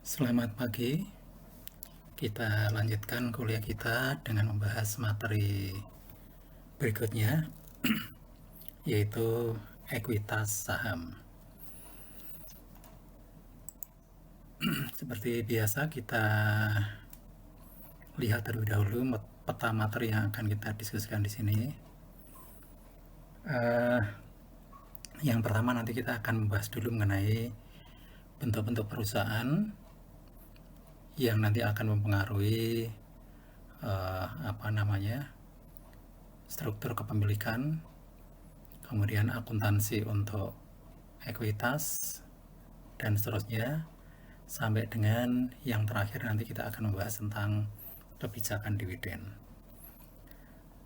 Selamat pagi, kita lanjutkan kuliah kita dengan membahas materi berikutnya, yaitu ekuitas saham. Seperti biasa, kita lihat terlebih dahulu peta materi yang akan kita diskusikan di sini. Yang pertama, nanti kita akan membahas dulu mengenai bentuk-bentuk perusahaan yang nanti akan mempengaruhi struktur kepemilikan, kemudian akuntansi untuk ekuitas, dan seterusnya, sampai dengan yang terakhir nanti kita akan membahas tentang kebijakan dividen.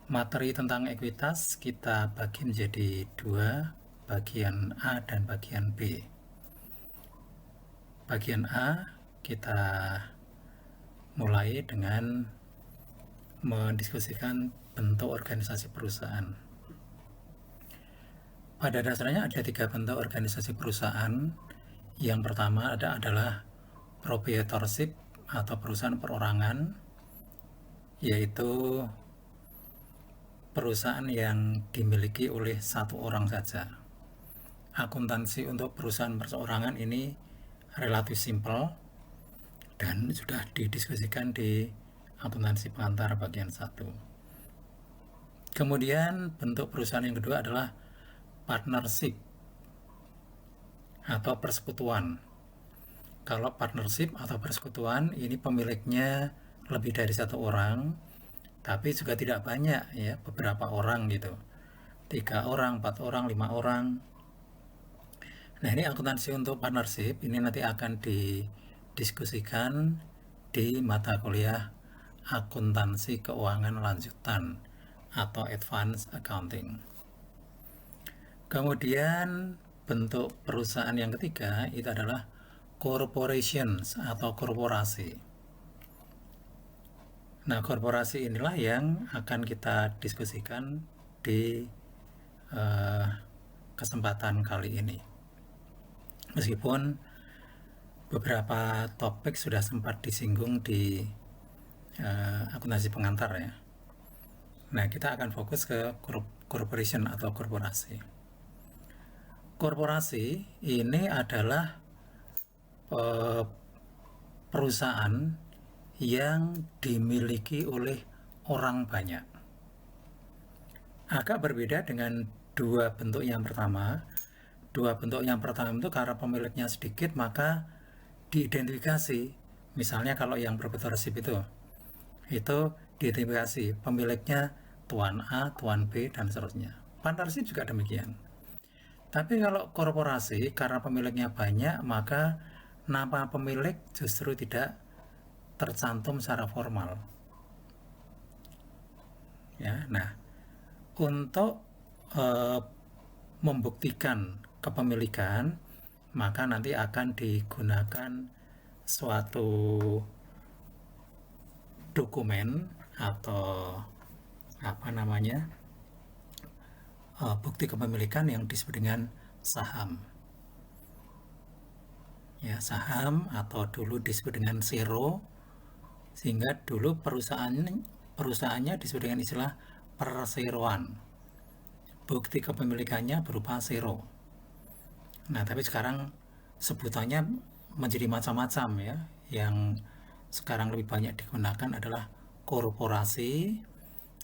Materi tentang ekuitas kita bagi menjadi dua, bagian A dan bagian B. Bagian A kita mulai dengan mendiskusikan bentuk organisasi perusahaan. Pada dasarnya ada 3 bentuk organisasi perusahaan. Yang pertama adalah proprietorship atau perusahaan perorangan, yaitu perusahaan yang dimiliki oleh satu orang saja. Akuntansi untuk perusahaan perseorangan ini relatif simpel dan sudah didiskusikan di akuntansi pengantar bagian 1. Kemudian bentuk perusahaan yang kedua adalah partnership atau persekutuan. Kalau partnership atau persekutuan ini pemiliknya lebih dari satu orang, tapi juga tidak banyak ya, beberapa orang gitu, 3 orang, 4 orang, 5 orang. Nah, ini akuntansi untuk partnership ini nanti akan didiskusikan di mata kuliah akuntansi keuangan lanjutan atau advanced accounting. Kemudian bentuk perusahaan yang ketiga itu adalah corporations atau korporasi. Nah, korporasi inilah yang akan kita diskusikan di kesempatan kali ini. Meskipun beberapa topik sudah sempat disinggung di akuntansi pengantar ya. Nah, kita akan fokus ke corporation atau korporasi. Korporasi ini adalah perusahaan yang dimiliki oleh orang banyak. Agak berbeda dengan dua bentuk yang pertama. Dua bentuk yang pertama itu karena pemiliknya sedikit maka diidentifikasi. Misalnya kalau yang proprietorship itu diidentifikasi pemiliknya tuan A, tuan B, dan seterusnya. Partnership juga demikian. Tapi kalau korporasi karena pemiliknya banyak maka nama pemilik justru tidak tercantum secara formal. Ya, nah, untuk membuktikan kepemilikan maka nanti akan digunakan suatu dokumen atau bukti kepemilikan yang disebut dengan saham. Ya, saham atau dulu disebut dengan share, sehingga dulu perusahaannya disebut dengan istilah perseroan. Bukti kepemilikannya berupa share. Nah, tapi sekarang sebutannya menjadi macam-macam ya. Yang sekarang lebih banyak digunakan adalah korporasi,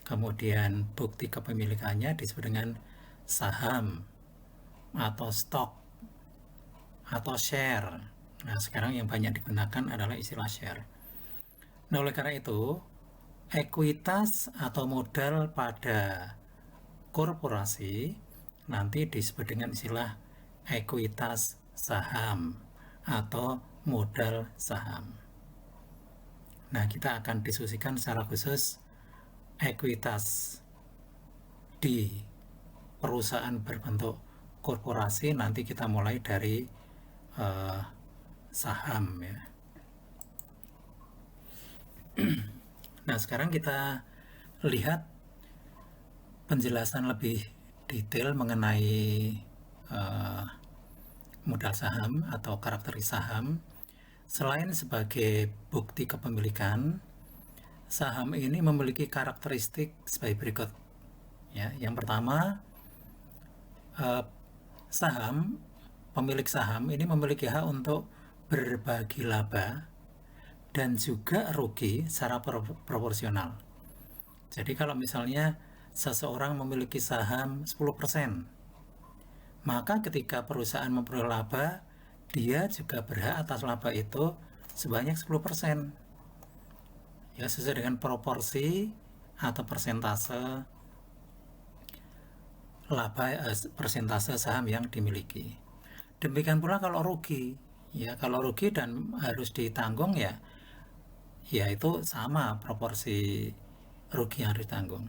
kemudian bukti kepemilikannya disebut dengan saham atau stok atau share. Nah, sekarang yang banyak digunakan adalah istilah share. Nah, oleh karena itu, ekuitas atau modal pada korporasi nanti disebut dengan istilah ekuitas saham atau modal saham. Nah, kita akan diskusikan secara khusus ekuitas di perusahaan berbentuk korporasi. Nanti kita mulai dari saham ya. Nah, sekarang kita lihat penjelasan lebih detail mengenai modal saham atau karakteristik saham. Selain sebagai bukti kepemilikan, saham ini memiliki karakteristik sebagai berikut. Ya, yang pertama, pemilik saham ini memiliki hak untuk berbagi laba dan juga rugi secara proporsional. Jadi kalau misalnya seseorang memiliki saham 10%, maka ketika perusahaan memperoleh laba, dia juga berhak atas laba itu sebanyak 10%. Ya, sesuai dengan proporsi atau persentase laba, persentase saham yang dimiliki. Demikian pula kalau rugi, ya kalau rugi dan harus ditanggung ya itu sama proporsi rugi yang harus ditanggung.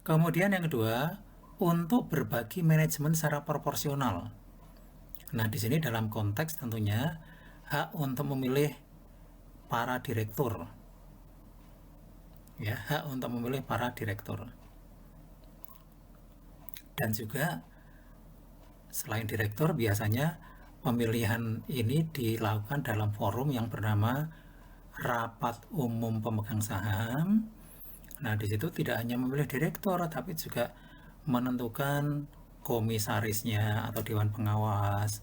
Kemudian yang kedua, untuk berbagi manajemen secara proporsional. Nah, di sini dalam konteks tentunya hak untuk memilih para direktur. Ya, hak untuk memilih para direktur. Dan juga selain direktur, biasanya pemilihan ini dilakukan dalam forum yang bernama rapat umum pemegang saham. Nah, di situ tidak hanya memilih direktur, tapi juga menentukan komisarisnya atau dewan pengawas,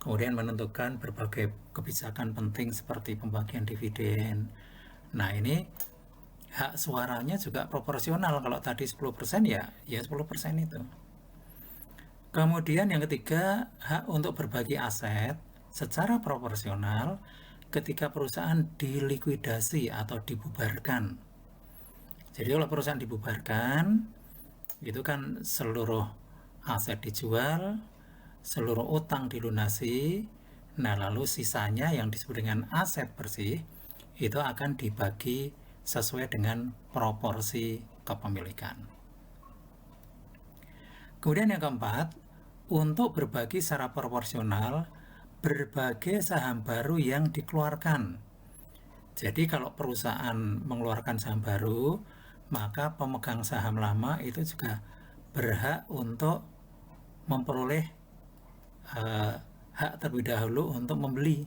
kemudian menentukan berbagai kebijakan penting seperti pembagian dividen. Nah, ini hak suaranya juga proporsional. Kalau tadi 10% ya 10% itu. Kemudian yang ketiga, hak untuk berbagi aset secara proporsional ketika perusahaan dilikuidasi atau dibubarkan. Jadi kalau perusahaan dibubarkan, itu kan seluruh aset dijual, seluruh utang dilunasi, nah lalu sisanya yang disebut dengan aset bersih, itu akan dibagi sesuai dengan proporsi kepemilikan. Kemudian yang keempat, untuk berbagi secara proporsional, berbagai saham baru yang dikeluarkan. Jadi kalau perusahaan mengeluarkan saham baru, maka pemegang saham lama itu juga berhak untuk memperoleh hak terlebih dahulu untuk membeli,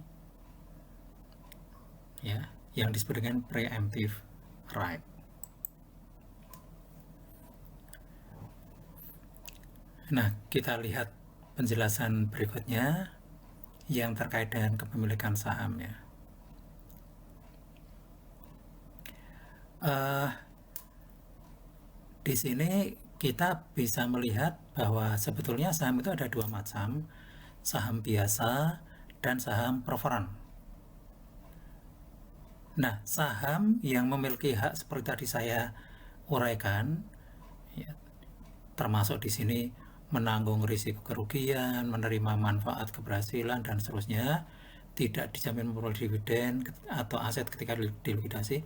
ya, yang disebut dengan preemptive right. Nah, kita lihat penjelasan berikutnya yang terkait dengan kepemilikan saham, ya. Di sini kita bisa melihat bahwa sebetulnya saham itu ada dua macam, saham biasa dan saham preferred. Nah, saham yang memiliki hak seperti tadi saya uraikan, ya, termasuk di sini menanggung risiko kerugian, menerima manfaat keberhasilan, dan seterusnya, tidak dijamin memperoleh dividen atau aset ketika dilikuidasi,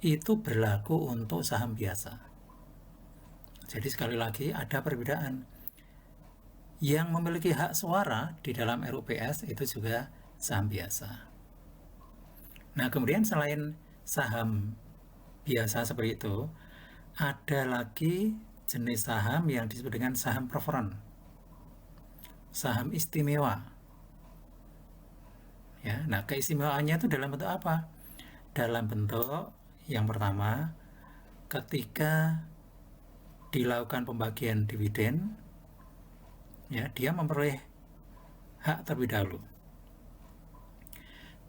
itu berlaku untuk saham biasa. Jadi sekali lagi ada perbedaan. Yang memiliki hak suara di dalam RUPS itu juga saham biasa. Nah, kemudian selain saham biasa seperti itu, ada lagi jenis saham yang disebut dengan saham preferred, saham istimewa. Ya, nah keistimewaannya itu dalam bentuk apa? Dalam bentuk yang pertama, ketika dilakukan pembagian dividen, ya, dia memperoleh hak terlebih dahulu.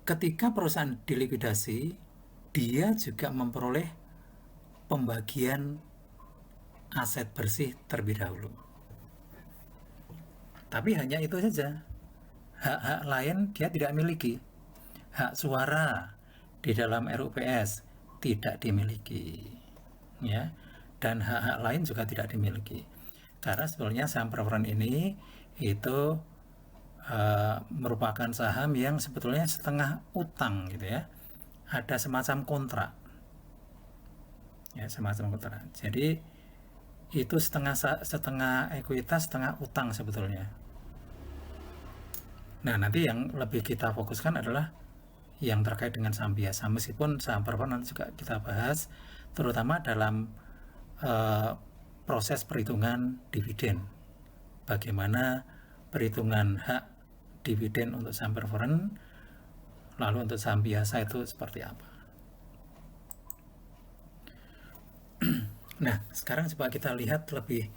Ketika perusahaan dilikuidasi, dia juga memperoleh pembagian aset bersih terlebih dahulu. Tapi hanya itu saja. Hak-hak lain dia tidak miliki. Hak suara di dalam RUPS tidak dimiliki, ya. Dan hak-hak lain juga tidak dimiliki. Karena sebetulnya saham preferred ini itu merupakan saham yang sebetulnya setengah utang, gitu ya. Ada semacam kontrak, ya, semacam kontrak. Jadi itu setengah ekuitas, setengah utang sebetulnya. Nah, nanti yang lebih kita fokuskan adalah yang terkait dengan saham biasa, meskipun saham preferred nanti juga kita bahas, terutama dalam proses perhitungan dividen. Bagaimana perhitungan hak dividen untuk saham preferred, Lalu untuk saham biasa itu seperti apa? Nah, sekarang coba kita lihat lebih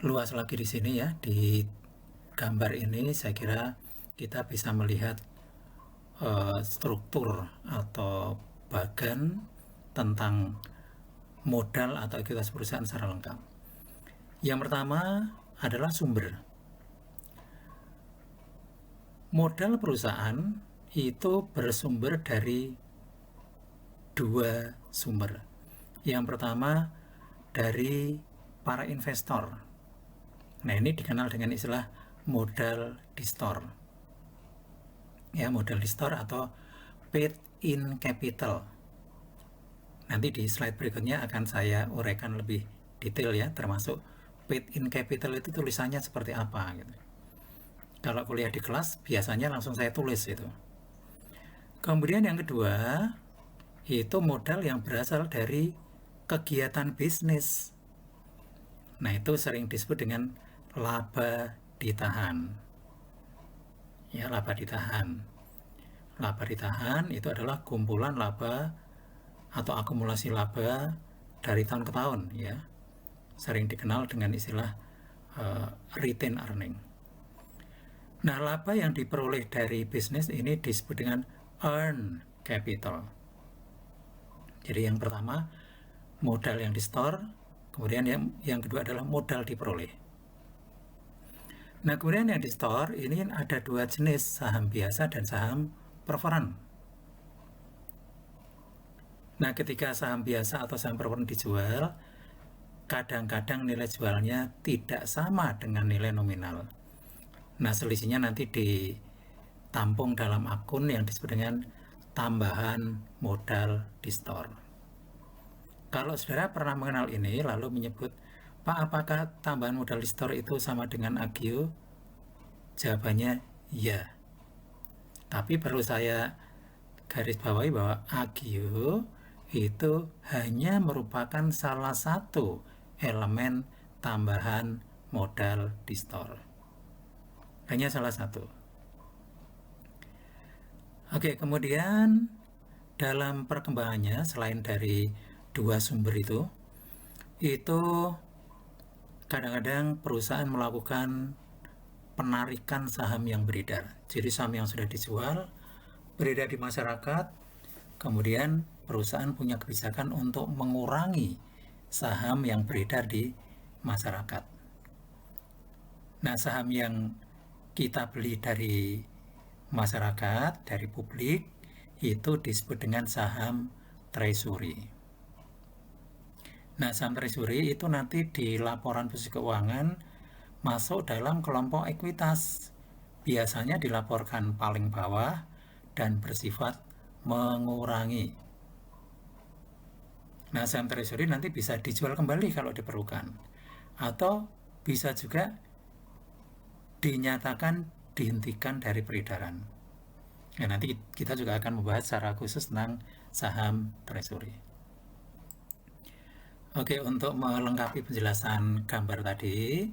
luas lagi di sini ya. Di gambar ini saya kira kita bisa melihat struktur atau bagan tentang modal atau ekuitas perusahaan secara lengkap. Yang pertama adalah sumber. Modal perusahaan itu bersumber dari dua sumber. Yang pertama dari para investor. Nah, ini dikenal dengan istilah modal di store. Ya, modal di store atau paid in capital. Nanti di slide berikutnya akan saya uraikan lebih detail ya, termasuk paid in capital itu tulisannya seperti apa gitu. Kalau kuliah di kelas biasanya langsung saya tulis itu. Kemudian yang kedua itu modal yang berasal dari kegiatan bisnis. Nah, itu sering disebut dengan laba ditahan. Ya, laba ditahan. Laba ditahan itu adalah kumpulan laba atau akumulasi laba dari tahun ke tahun ya. Sering dikenal dengan istilah retained earning. Nah, laba yang diperoleh dari bisnis ini disebut dengan earn capital. Jadi yang pertama modal yang di store, kemudian yang kedua adalah modal diperoleh. Nah, kemudian yang di store ini ada dua jenis, saham biasa dan saham preferred. Nah, ketika saham biasa atau saham preferred dijual, kadang-kadang nilai jualnya tidak sama dengan nilai nominal. Nah, selisihnya nanti ditampung dalam akun yang disebut dengan tambahan modal di store. Kalau saudara pernah mengenal ini lalu menyebut, Pak, apakah tambahan modal di store itu sama dengan agio? Jawabannya ya. Tapi perlu saya garis bawahi bahwa agio itu hanya merupakan salah satu elemen tambahan modal di store. Hanya salah satu. Oke, kemudian dalam perkembangannya selain dari dua sumber itu kadang-kadang perusahaan melakukan penarikan saham yang beredar. Jadi saham yang sudah dijual beredar di masyarakat, kemudian perusahaan punya kebijakan untuk mengurangi saham yang beredar di masyarakat. Nah, saham yang kita beli dari masyarakat, dari publik, itu disebut dengan saham treasury. Nah, saham treasury itu nanti di laporan posisi keuangan masuk dalam kelompok ekuitas. Biasanya dilaporkan paling bawah dan bersifat mengurangi. Nah, saham treasury nanti bisa dijual kembali kalau diperlukan. Atau bisa juga dinyatakan dihentikan dari peredaran. Nah, nanti kita juga akan membahas secara khusus tentang saham treasury. Oke, untuk melengkapi penjelasan gambar tadi,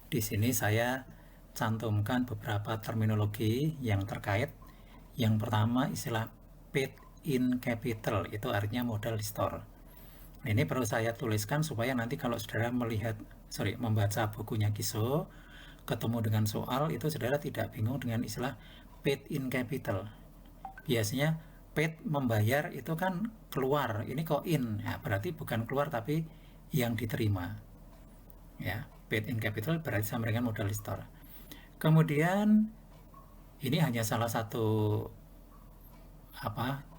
di sini saya cantumkan beberapa terminologi yang terkait. Yang pertama istilah paid in capital, itu artinya modal di store. Nah, ini perlu saya tuliskan supaya nanti kalau saudara membaca bukunya Kiso, ketemu dengan soal itu saudara tidak bingung dengan istilah paid in capital. Biasanya paid membayar itu kan keluar, ini kok in, ya, berarti bukan keluar tapi yang diterima. Ya, paid in capital berarti sama dengan modal di store. Kemudian ini hanya salah satu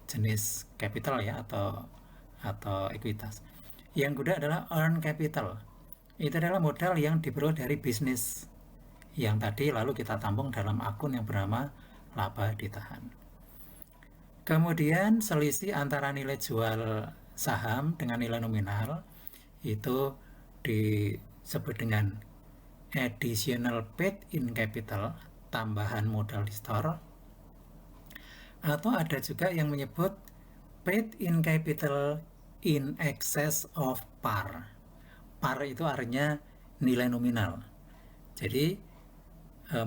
jenis capital ya atau ekuitas. Yang kedua adalah earn capital. Itu adalah modal yang diperoleh dari bisnis yang tadi lalu kita tampung dalam akun yang bernama laba ditahan. Kemudian selisih antara nilai jual saham dengan nilai nominal itu disebut dengan additional paid in capital, tambahan modal di store. Atau ada juga yang menyebut paid in capital in excess of par. Par itu artinya nilai nominal. Jadi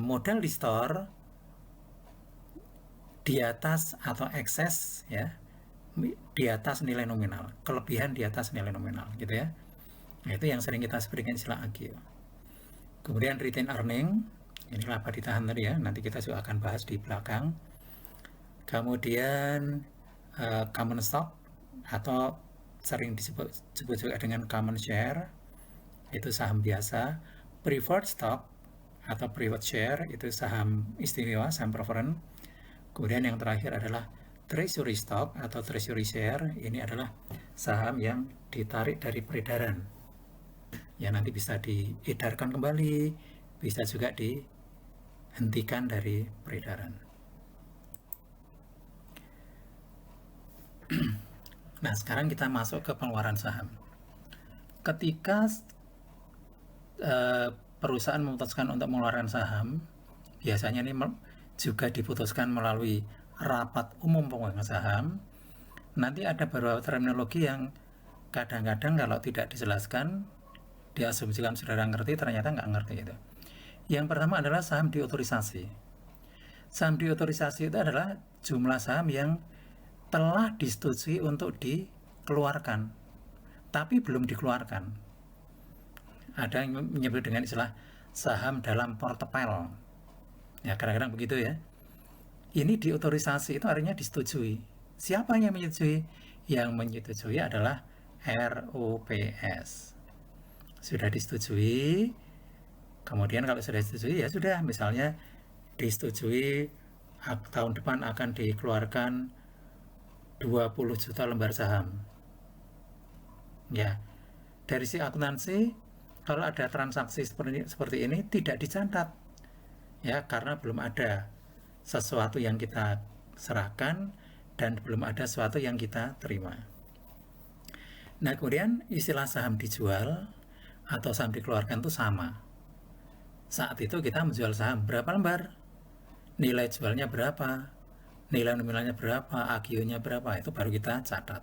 modal di store di atas atau ekses ya, di atas nilai nominal, kelebihan di atas nilai nominal gitu ya. Nah, itu yang sering kita sebutkan istilah agio. Kemudian retain earning, ini laba ditahan tadi ya, nanti kita juga akan bahas di belakang. Kemudian common stock atau sering disebut juga dengan common share, itu saham biasa. Preferred stock atau preferred share itu saham istimewa, saham preference. Kemudian yang terakhir adalah treasury stock atau treasury share, ini adalah saham yang ditarik dari peredaran. Ya nanti bisa diedarkan kembali, bisa juga dihentikan dari peredaran. Nah, sekarang kita masuk ke pengeluaran saham. Ketika perusahaan memutuskan untuk mengeluarkan saham, biasanya ini juga diputuskan melalui rapat umum pemegang saham. Nanti ada beberapa terminologi yang kadang-kadang kalau tidak dijelaskan, diasumsikan saudara ngerti, ternyata nggak ngerti itu. Yang pertama adalah saham diotorisasi. Saham diotorisasi itu adalah jumlah saham yang telah disetujui untuk dikeluarkan, tapi belum dikeluarkan. Ada yang menyebut dengan istilah saham dalam portefel. Ya, kadang-kadang begitu ya. Ini diotorisasi itu artinya disetujui. Siapa yang menyetujui? Yang menyetujui adalah ROPS. Sudah disetujui, kemudian kalau sudah disetujui ya sudah, misalnya disetujui tahun depan akan dikeluarkan 20 juta lembar saham. Ya, dari si akuntansi, kalau ada transaksi seperti ini tidak dicatat. Ya, karena belum ada sesuatu yang kita serahkan dan belum ada sesuatu yang kita terima. Nah, kemudian istilah saham dijual atau saham dikeluarkan itu sama. Saat itu kita menjual saham berapa lembar, nilai jualnya berapa, nilai nominalnya berapa, agionya berapa, itu baru kita catat.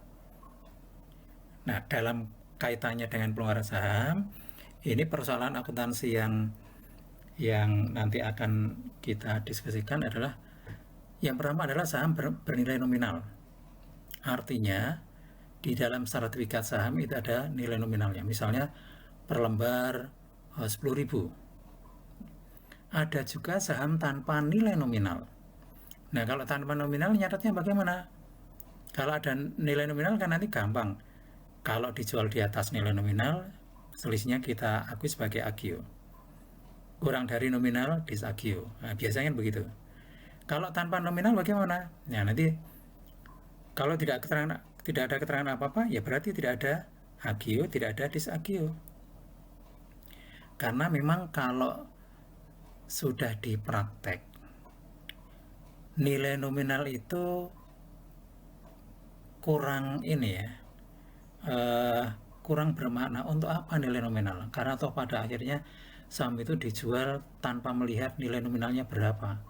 Nah, dalam kaitannya dengan pengeluaran saham, ini persoalan akuntansi yang nanti akan kita diskusikan adalah yang pertama adalah saham bernilai nominal. Artinya di dalam sertifikat saham itu ada nilai nominalnya. Misalnya per lembar 10.000. Ada juga saham tanpa nilai nominal. Nah, kalau tanpa nominal nyatetnya bagaimana? Kalau ada nilai nominal kan nanti gampang. Kalau dijual di atas nilai nominal, selisihnya kita akui sebagai agio. Kurang dari nominal, disagio. Nah, biasanya begitu. Kalau tanpa nominal bagaimana? Nah, nanti kalau tidak ada keterangan apa-apa, ya berarti tidak ada agio, tidak ada disagio. Karena memang kalau sudah dipraktek, nilai nominal itu kurang ini ya, kurang bermakna. Untuk apa nilai nominal? Karena toh pada akhirnya saham itu dijual tanpa melihat nilai nominalnya berapa.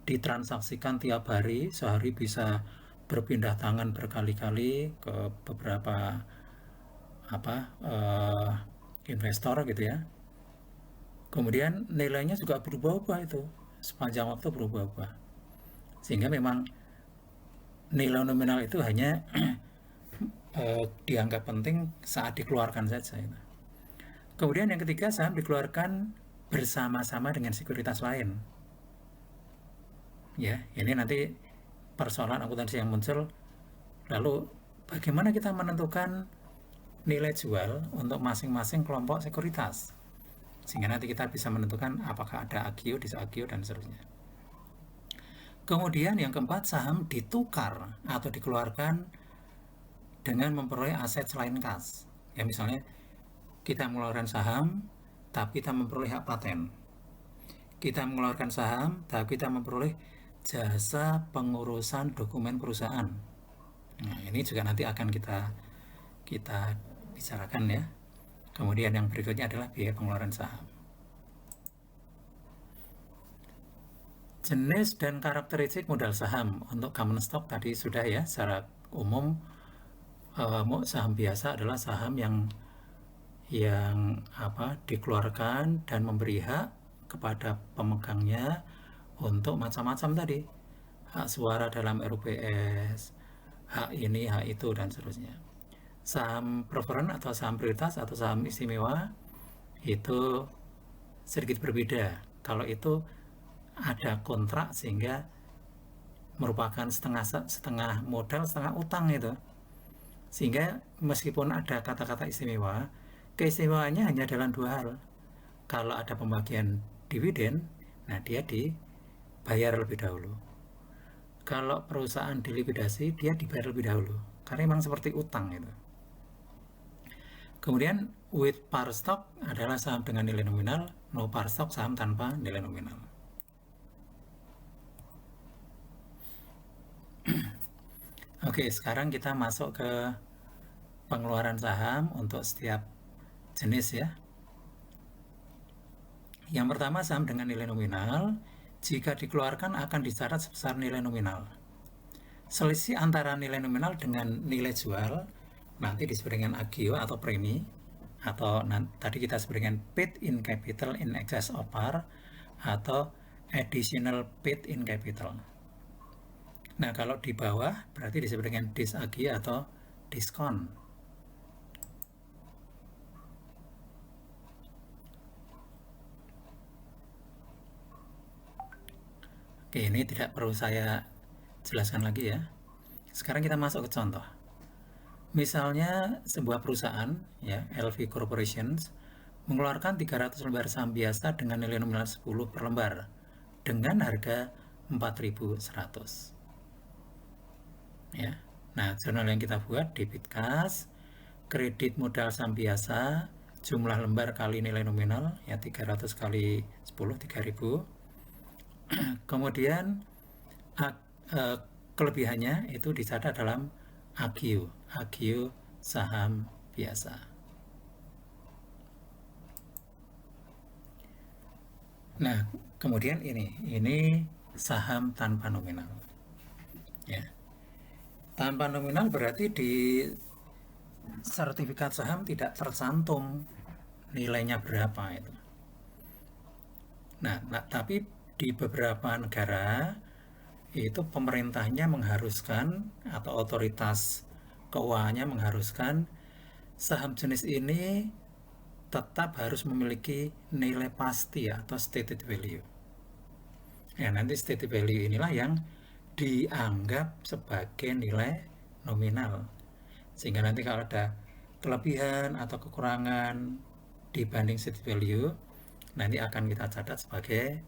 Ditransaksikan tiap hari, sehari bisa berpindah tangan berkali-kali ke beberapa investor gitu ya. Kemudian nilainya juga berubah-ubah itu, sepanjang waktu berubah-ubah. Sehingga memang nilai nominal itu hanya dianggap penting saat dikeluarkan saja. Kemudian yang ketiga, saham dikeluarkan bersama-sama dengan sekuritas lain. Ya, ini nanti persoalan akuntansi yang muncul. Lalu bagaimana kita menentukan nilai jual untuk masing-masing kelompok sekuritas? Sehingga nanti kita bisa menentukan apakah ada agio, disagio, dan seterusnya. Kemudian yang keempat, saham ditukar atau dikeluarkan dengan memperoleh aset selain kas. Ya, misalnya kita mengeluarkan saham, tapi kita memperoleh hak paten. Kita mengeluarkan saham, tapi kita memperoleh jasa pengurusan dokumen perusahaan. Nah, ini juga nanti akan kita bicarakan ya. Kemudian yang berikutnya adalah biaya pengeluaran saham. Jenis dan karakteristik modal saham untuk common stock tadi sudah ya, secara umum saham biasa adalah saham yang dikeluarkan dan memberi hak kepada pemegangnya untuk macam-macam tadi. hak suara dalam RUPS, hak ini, hak itu, dan seterusnya. Saham preference atau saham prioritas atau saham istimewa itu sedikit berbeda. Kalau itu ada kontrak sehingga merupakan setengah modal, setengah utang itu. Sehingga meskipun ada kata-kata istimewa, keistimewaannya hanya dalam dua hal. Kalau ada pembagian dividen, nah dia dibayar lebih dahulu. Kalau perusahaan dilikuidasi, dia dibayar lebih dahulu. Karena memang seperti utang itu. Kemudian with par stock adalah saham dengan nilai nominal, no par stock saham tanpa nilai nominal. Oke, sekarang kita masuk ke pengeluaran saham untuk setiap jenis ya. Yang pertama, saham dengan nilai nominal, jika dikeluarkan akan dicatat sebesar nilai nominal. Selisih antara nilai nominal dengan nilai jual nanti disebut dengan agio atau premi, atau tadi kita sebut dengan paid in capital in excess of par, atau additional paid in capital. Nah, kalau di bawah berarti disebut dengan disagio atau diskon. Oke, ini tidak perlu saya jelaskan lagi ya. Sekarang kita masuk ke contoh. Misalnya sebuah perusahaan ya, LV Corporations mengeluarkan 300 lembar saham biasa dengan nilai nominal 10 per lembar dengan harga 4.100. Ya. Nah, jurnal yang kita buat debit kas, kredit modal saham biasa, jumlah lembar kali nilai nominal ya 300 kali 10 3.000. Kemudian kelebihannya itu dicatat dalam agio saham biasa. Nah, kemudian ini saham tanpa nominal. Ya. Tanpa nominal berarti di sertifikat saham tidak tercantum nilainya berapa itu. Nah, tapi di beberapa negara itu pemerintahnya mengharuskan atau otoritas keuangannya mengharuskan saham jenis ini tetap harus memiliki nilai pasti atau stated value. Ya, nanti stated value inilah yang dianggap sebagai nilai nominal. Sehingga nanti kalau ada kelebihan atau kekurangan dibanding stated value, nanti akan kita catat sebagai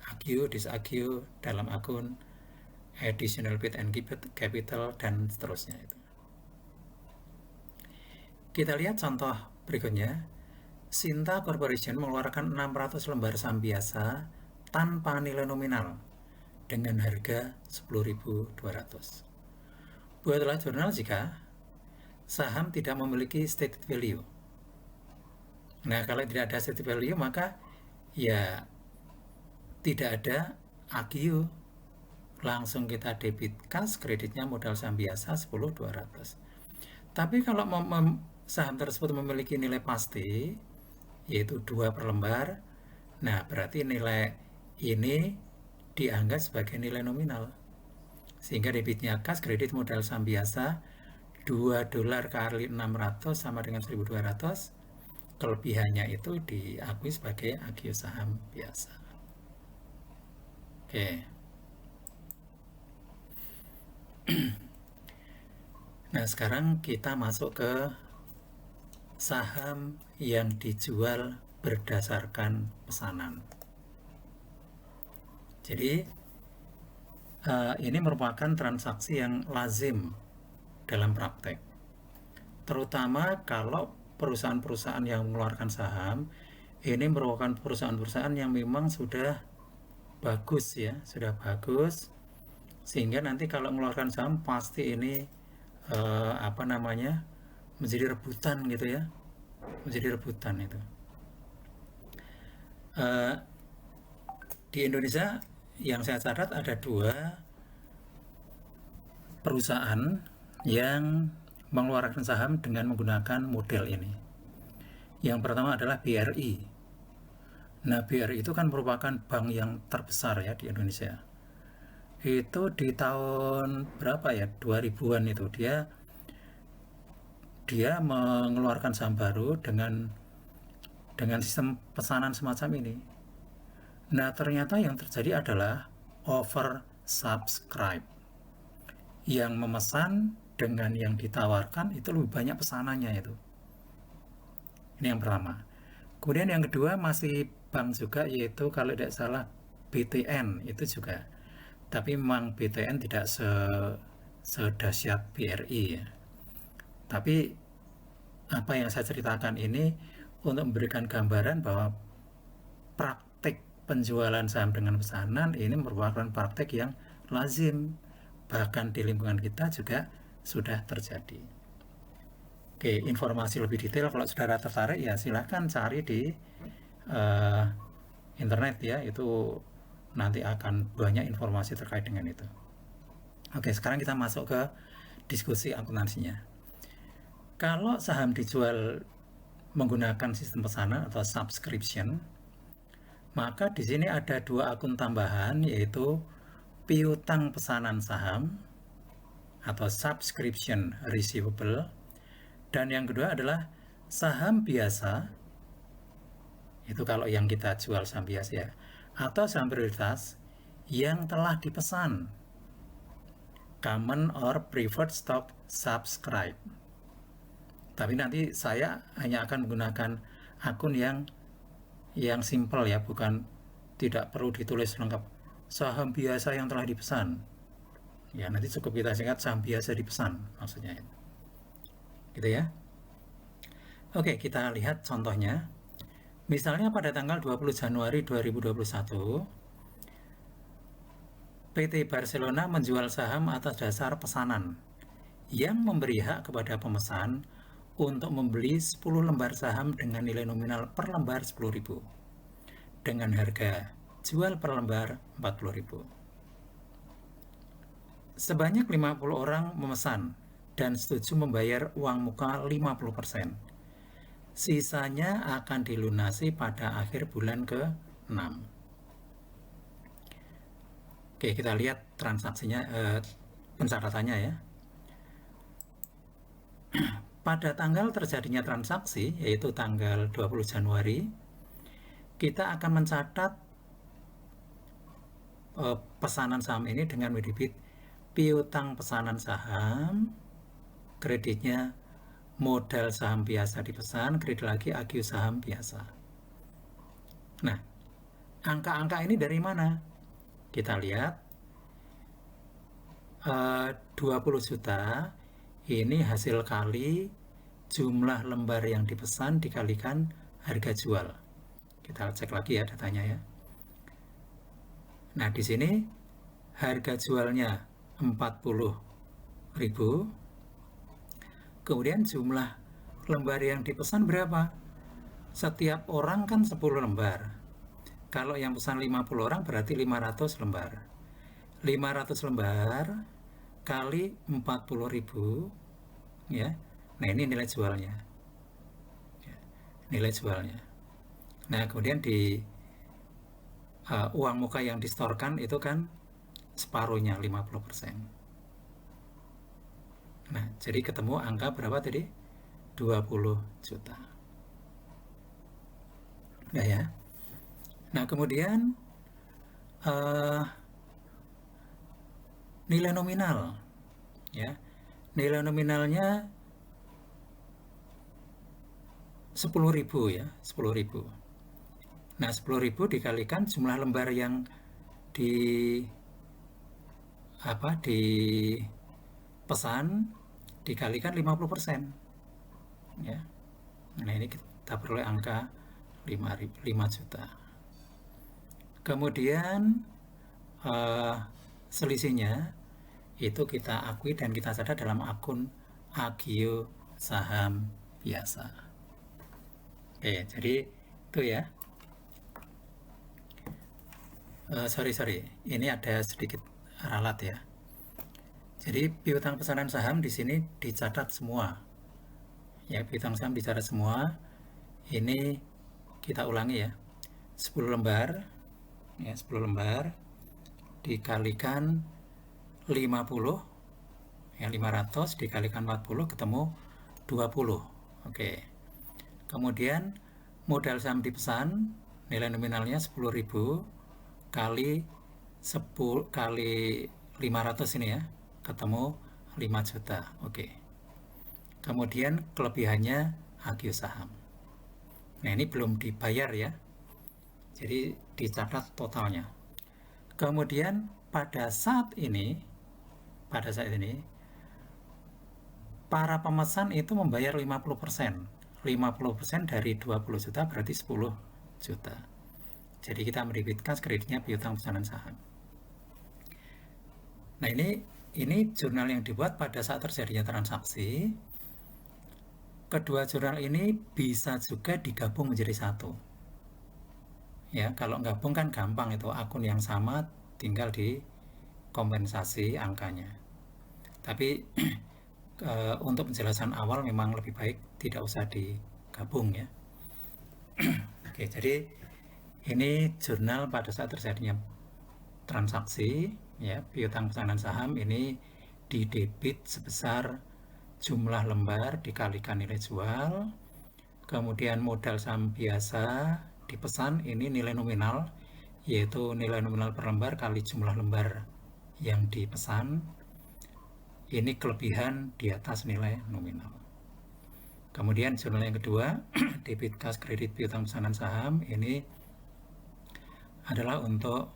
agio, disagio dalam akun additional paid and capital dan seterusnya itu. Kita lihat contoh berikutnya. Sinta Corporation mengeluarkan 600 lembar saham biasa tanpa nilai nominal dengan harga 10.200. Buatlah jurnal jika saham tidak memiliki stated value. Nah, kalau tidak ada stated value maka ya tidak ada agio, langsung kita debit kas, kreditnya modal saham biasa 10.200. Tapi kalau saham tersebut memiliki nilai pasti yaitu 2 per lembar, nah berarti nilai ini dianggap sebagai nilai nominal, sehingga debitnya kas, kredit modal saham biasa $2 kali 600 sama dengan 1.200, kelebihannya itu diakui sebagai agio saham biasa. Oke. Nah, sekarang kita masuk ke saham yang dijual berdasarkan pesanan. Jadi, ini merupakan transaksi yang lazim dalam praktek. Terutama kalau perusahaan-perusahaan yang mengeluarkan saham, ini merupakan perusahaan-perusahaan yang memang sudah bagus ya, sudah bagus, sehingga nanti kalau mengeluarkan saham pasti ini menjadi rebutan gitu ya, menjadi rebutan itu. Di Indonesia yang saya catat ada 2 perusahaan yang mengeluarkan saham dengan menggunakan model ini. Yang pertama adalah BRI. Nah, BRI itu kan merupakan bank yang terbesar ya di Indonesia. itu di tahun berapa ya, 2000-an itu dia mengeluarkan saham baru dengan sistem pesanan semacam ini. Nah, ternyata yang terjadi adalah oversubscribe. Yang memesan dengan yang ditawarkan itu lebih banyak pesanannya itu. Ini yang pertama. Kemudian yang kedua masih bank juga, yaitu kalau tidak salah BTN itu juga. Tapi memang BTN tidak sedahsyat BRI ya. Tapi apa yang saya ceritakan ini untuk memberikan gambaran bahwa praktik penjualan saham dengan pesanan ini merupakan praktik yang lazim, bahkan di lingkungan kita juga sudah terjadi. Oke, informasi lebih detail kalau saudara tertarik ya silahkan cari di internet ya, itu nanti akan banyak informasi terkait dengan itu. Oke, sekarang kita masuk ke diskusi akuntansinya. Kalau saham dijual menggunakan sistem pesanan atau subscription, maka di sini ada dua akun tambahan, yaitu piutang pesanan saham atau subscription receivable, dan yang kedua adalah saham biasa, itu kalau yang kita jual saham biasa ya, atau saham prioritas yang telah dipesan, common or preferred stock subscribe. Tapi nanti saya hanya akan menggunakan akun yang simple ya, bukan, tidak perlu ditulis lengkap saham biasa yang telah dipesan ya, nanti cukup kita singkat saham biasa dipesan maksudnya itu. Gitu ya. Oke, kita lihat contohnya. Misalnya pada tanggal 20 Januari 2021 PT Barcelona menjual saham atas dasar pesanan yang memberi hak kepada pemesan untuk membeli 10 lembar saham dengan nilai nominal per lembar 10.000 dengan harga jual per lembar 40.000. Sebanyak 50 orang memesan dan setuju membayar uang muka 50%. Sisanya akan dilunasi pada akhir bulan ke-6. Oke, kita lihat transaksinya, pencatatannya ya. Pada tanggal terjadinya transaksi, yaitu tanggal 20 Januari, kita akan mencatat pesanan saham ini dengan debit piutang pesanan saham, kreditnya modal saham biasa dipesan, kredit lagi AQ saham biasa. Nah, angka-angka ini dari mana? Kita lihat 20 juta ini hasil kali jumlah lembar yang dipesan dikalikan harga jual. Kita cek lagi ya datanya ya. Nah, di sini harga jualnya 40.000. Kemudian jumlah lembar yang dipesan berapa? Setiap orang kan 10 lembar. Kalau yang pesan 50 orang berarti 500 lembar. 500 lembar kali 40.000 ya. Nah, ini nilai jualnya. Nilai jualnya. Nah, kemudian di uang muka yang disetorkan itu kan separuhnya 50%. Nah, jadi ketemu angka berapa tadi? 20 juta. Ya. Nah, kemudian nilai nominal ya. Nilai nominalnya 10.000 ya, 10.000. Nah, 10.000 dikalikan jumlah lembar yang dipesan dikalikan 50% ya. Nah, ini kita peroleh angka 5 juta. Kemudian selisihnya itu kita akui dan kita catat dalam akun AGIO saham biasa. Oke, jadi itu ya. Sorry, ini ada sedikit ralat ya. Jadi piutang pesanan saham di sini dicatat semua. Ya, piutang saham dicatat semua. Ini kita ulangi ya. 10 lembar. Ya, 10 lembar dikalikan 50, ya 500 dikalikan 40 ketemu 20. Oke. Kemudian modal saham dipesan, nilai nominalnya 10.000 kali 10 kali 500 ini ya, ketemu 5 juta. Oke. Kemudian kelebihannya agio saham. Nah, ini belum dibayar ya. Jadi dicatat totalnya. Kemudian pada saat ini para pemesan itu membayar 50%. 50% dari 20 juta berarti 10 juta. Jadi kita mendebitkan kreditnya piutang pesanan saham. Nah, ini jurnal yang dibuat pada saat terjadinya transaksi. Kedua jurnal ini bisa juga digabung menjadi satu. Ya, kalau gabung kan gampang, itu akun yang sama tinggal dikompensasi angkanya. Tapi untuk penjelasan awal memang lebih baik tidak usah digabung ya. Oke, jadi ini jurnal pada saat terjadinya transaksi ya, piutang pesanan saham ini didebit sebesar jumlah lembar dikalikan nilai jual, kemudian modal saham biasa dipesan ini nilai nominal, yaitu nilai nominal per lembar kali jumlah lembar yang dipesan, ini kelebihan di atas nilai nominal. Kemudian jurnal yang kedua, debit kas kredit piutang pesanan saham, ini adalah untuk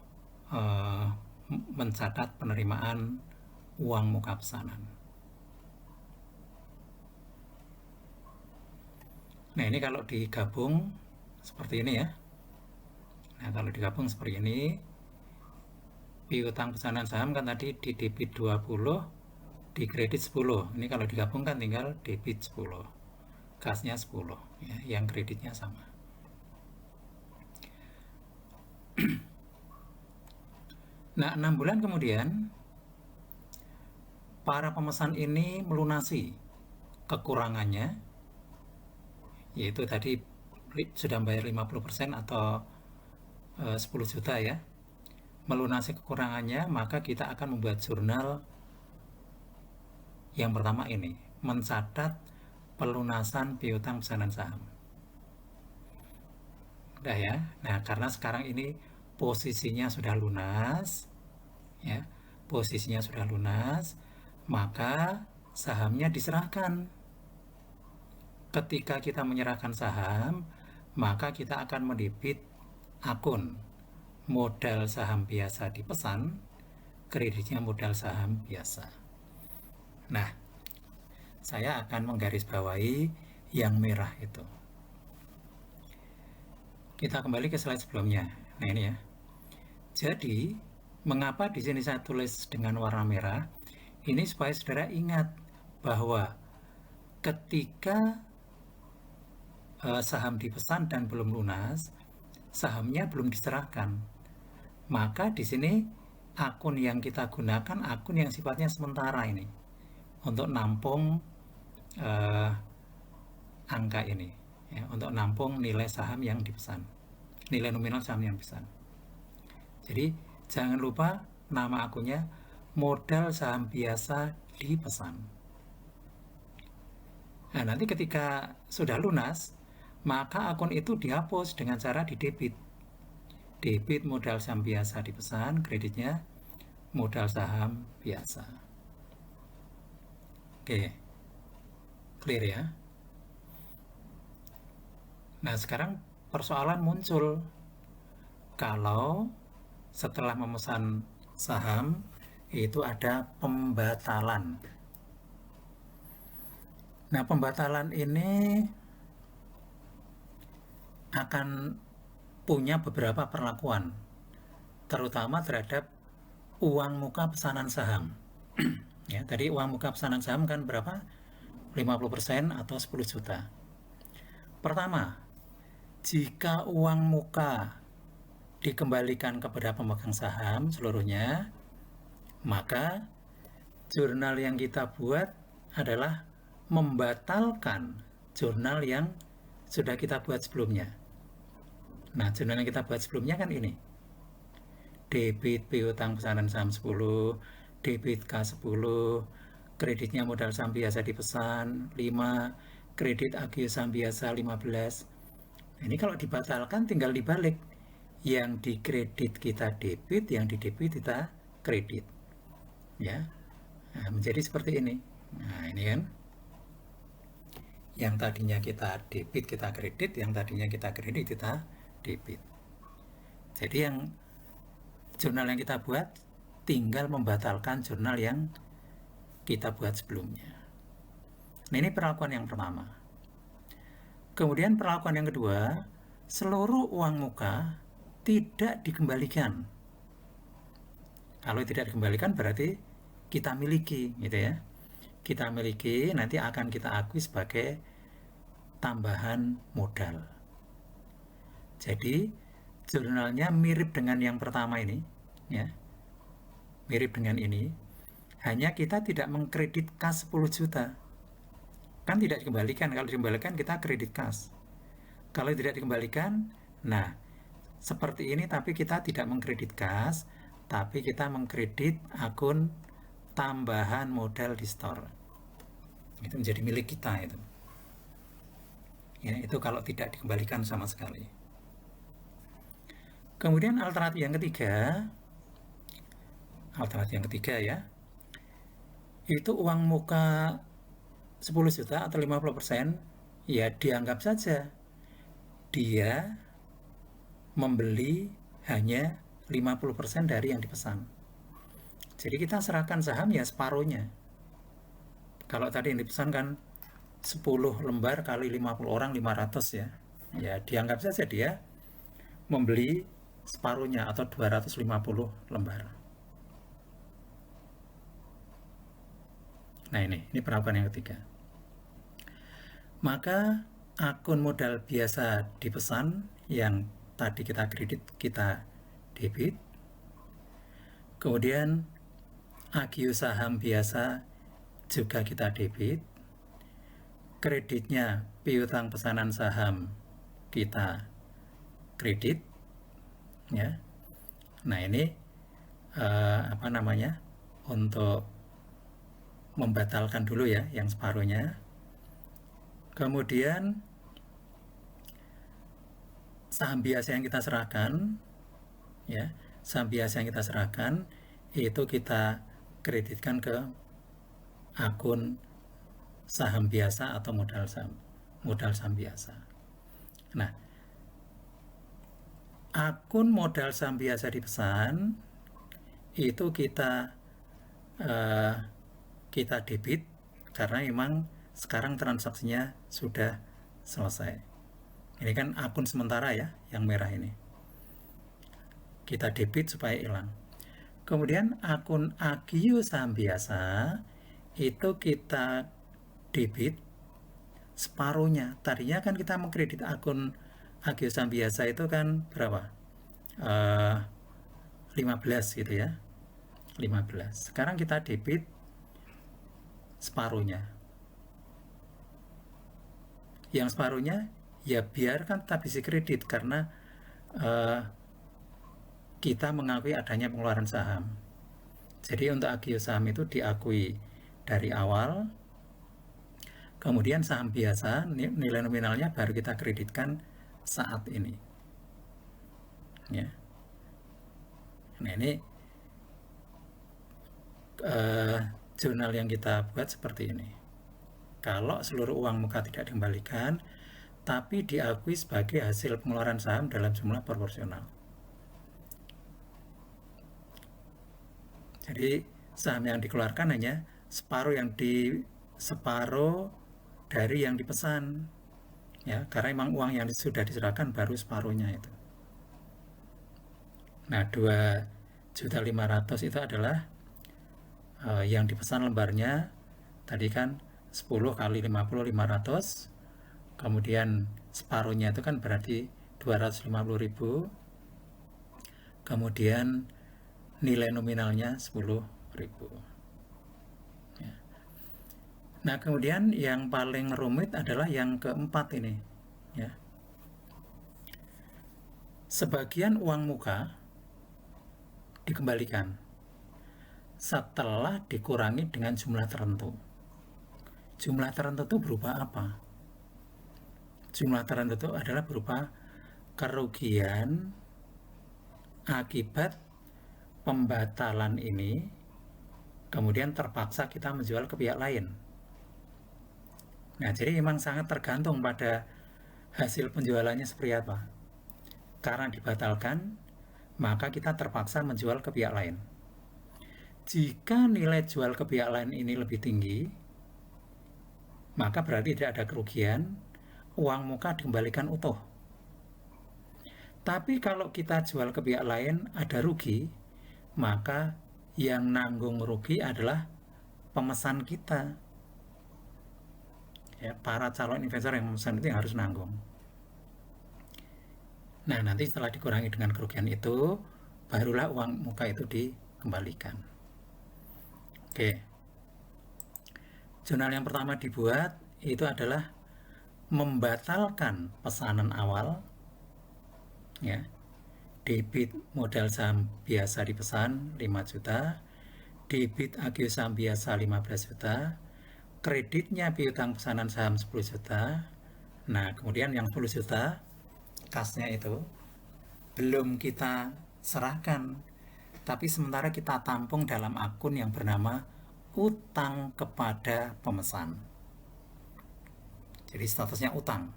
mencatat penerimaan uang muka pesanan. Nah, ini kalau digabung seperti ini ya. Nah, kalau digabung seperti ini, piutang pesanan saham kan tadi di debit 20, di kredit 10. Ini kalau digabung kan tinggal debit 10. Kasnya 10, ya, yang kreditnya sama. Nah, 6 bulan kemudian, para pemesan ini melunasi kekurangannya, yaitu tadi sudah bayar 50% atau 10 juta ya. Melunasi kekurangannya, maka kita akan membuat jurnal yang pertama ini, mencatat pelunasan piutang pesanan saham. Udah ya. Nah, karena sekarang ini posisinya sudah lunas ya, posisinya sudah lunas, maka sahamnya diserahkan. Ketika kita menyerahkan saham, maka kita akan mendebit akun modal saham biasa dipesan, kreditnya modal saham biasa. Nah, saya akan menggarisbawahi yang merah itu. Kita kembali ke slide sebelumnya. Nah, ini ya. Jadi, mengapa di sini saya tulis dengan warna merah? Ini supaya saudara ingat bahwa ketika saham dipesan dan belum lunas, sahamnya belum diserahkan. Maka di sini akun yang kita gunakan akun yang sifatnya sementara ini untuk nampung angka ini, ya, untuk nampung nilai saham yang dipesan, nilai nominal saham yang dipesan. Jadi jangan lupa nama akunnya modal saham biasa dipesan. Nah, nanti ketika sudah lunas, maka akun itu dihapus dengan cara didebit. Debit modal saham biasa dipesan, kreditnya modal saham biasa. Oke, clear ya. Nah, sekarang persoalan muncul kalau setelah memesan saham itu ada pembatalan. Nah, pembatalan ini akan punya beberapa perlakuan, terutama terhadap uang muka pesanan saham. Ya, tadi uang muka pesanan saham kan berapa? 50% atau 10 juta. Pertama, jika uang muka dikembalikan kepada pemegang saham seluruhnya, maka jurnal yang kita buat adalah membatalkan jurnal yang sudah kita buat sebelumnya. Nah, jurnal yang kita buat sebelumnya kan ini. debit piutang pesanan saham 10, debit K10, kreditnya modal saham biasa dipesan 5, kredit agio saham biasa 15. Ini kalau dibatalkan tinggal dibalik. Yang dikredit kita debit, yang didebit kita kredit. Ya. Nah, menjadi seperti ini. Nah, ini kan. Yang tadinya kita debit kita kredit, yang tadinya kita kredit kita debit. Jadi yang jurnal yang kita buat tinggal membatalkan jurnal yang kita buat sebelumnya. Nah, ini perlakuan yang pertama. Kemudian perlakuan yang kedua, seluruh uang muka tidak dikembalikan. Kalau tidak dikembalikan berarti kita miliki, gitu ya. Kita miliki, nanti akan kita akui sebagai tambahan modal. Jadi jurnalnya mirip dengan yang pertama ini, ya. Mirip dengan ini. Hanya kita tidak mengkredit kas 10 juta. Kan tidak dikembalikan. Kalau dikembalikan kita kredit kas. Kalau tidak dikembalikan, nah seperti ini, tapi kita tidak mengkredit kas, tapi kita mengkredit akun tambahan modal di store. Itu menjadi milik kita itu. Ya, itu kalau tidak dikembalikan sama sekali. Kemudian alternatif yang ketiga ya, itu uang muka 10 juta atau 50%, ya dianggap saja dia membeli hanya 50% dari yang dipesan. Jadi kita serahkan saham ya separuhnya. Kalau tadi yang dipesan kan 10 lembar kali 50 orang 500 ya. Ya dianggap saja dia membeli separuhnya atau 250 lembar. Nah ini perlakuan yang ketiga. Maka akun modal biasa dipesan yang tadi kita kredit, kita debit. Kemudian agio saham biasa juga kita debit. Kreditnya piutang pesanan saham kita kredit. Ya. Nah ini untuk membatalkan dulu ya yang separuhnya. Kemudian saham biasa yang kita serahkan, ya, saham biasa yang kita serahkan itu kita kreditkan ke akun saham biasa atau modal saham biasa. Nah, akun modal saham biasa dipesan itu kita debit karena memang sekarang transaksinya sudah selesai. Ini kan akun sementara ya, yang merah ini. Kita debit supaya hilang. Kemudian akun agio saham biasa itu kita debit separuhnya. Tadinya kan kita mengkredit akun agio saham biasa itu kan berapa? 15 gitu ya. 15. Sekarang kita debit separuhnya. Yang separuhnya ya biarkan tetap isi kredit karena kita mengakui adanya pengeluaran saham. Jadi untuk agio saham itu diakui dari awal, kemudian saham biasa nilai nominalnya baru kita kreditkan saat ini. Ya. Nah ini jurnal yang kita buat seperti ini. Kalau seluruh uang muka tidak dikembalikan, tapi diakui sebagai hasil pengeluaran saham dalam jumlah proporsional. Jadi saham yang dikeluarkan hanya separuh dari yang dipesan, ya, karena memang uang yang sudah diserahkan baru separuhnya itu. Nah, 2.500.000 itu adalah yang dipesan lembarnya tadi kan 10 kali 50 500, kemudian separuhnya itu kan berarti 250.000, kemudian nilai nominalnya 10.000 ya. Nah kemudian yang paling rumit adalah yang keempat ini ya. Sebagian uang muka dikembalikan setelah dikurangi dengan jumlah tertentu. Jumlah tertentu itu berupa apa? Jumlah tertentu itu adalah berupa kerugian akibat pembatalan ini, kemudian terpaksa kita menjual ke pihak lain. Nah, jadi memang sangat tergantung pada hasil penjualannya seperti apa. Karena dibatalkan, maka kita terpaksa menjual ke pihak lain. Jika nilai jual ke pihak lain ini lebih tinggi, maka berarti tidak ada kerugian, uang muka dikembalikan utuh. Tapi kalau kita jual ke pihak lain ada rugi, maka yang nanggung rugi adalah pemesan kita. Ya, para calon investor yang memesan itu yang harus nanggung. Nah, nanti setelah dikurangi dengan kerugian itu, barulah uang muka itu dikembalikan. Oke. Jurnal yang pertama dibuat itu adalah membatalkan pesanan awal, ya. Debit modal saham biasa dipesan 5 juta, debit agio saham biasa 15 juta, kreditnya piutang pesanan saham 10 juta. Nah, kemudian yang 10 juta kasnya itu belum kita serahkan, tapi sementara kita tampung dalam akun yang bernama utang kepada pemesan. Jadi statusnya utang,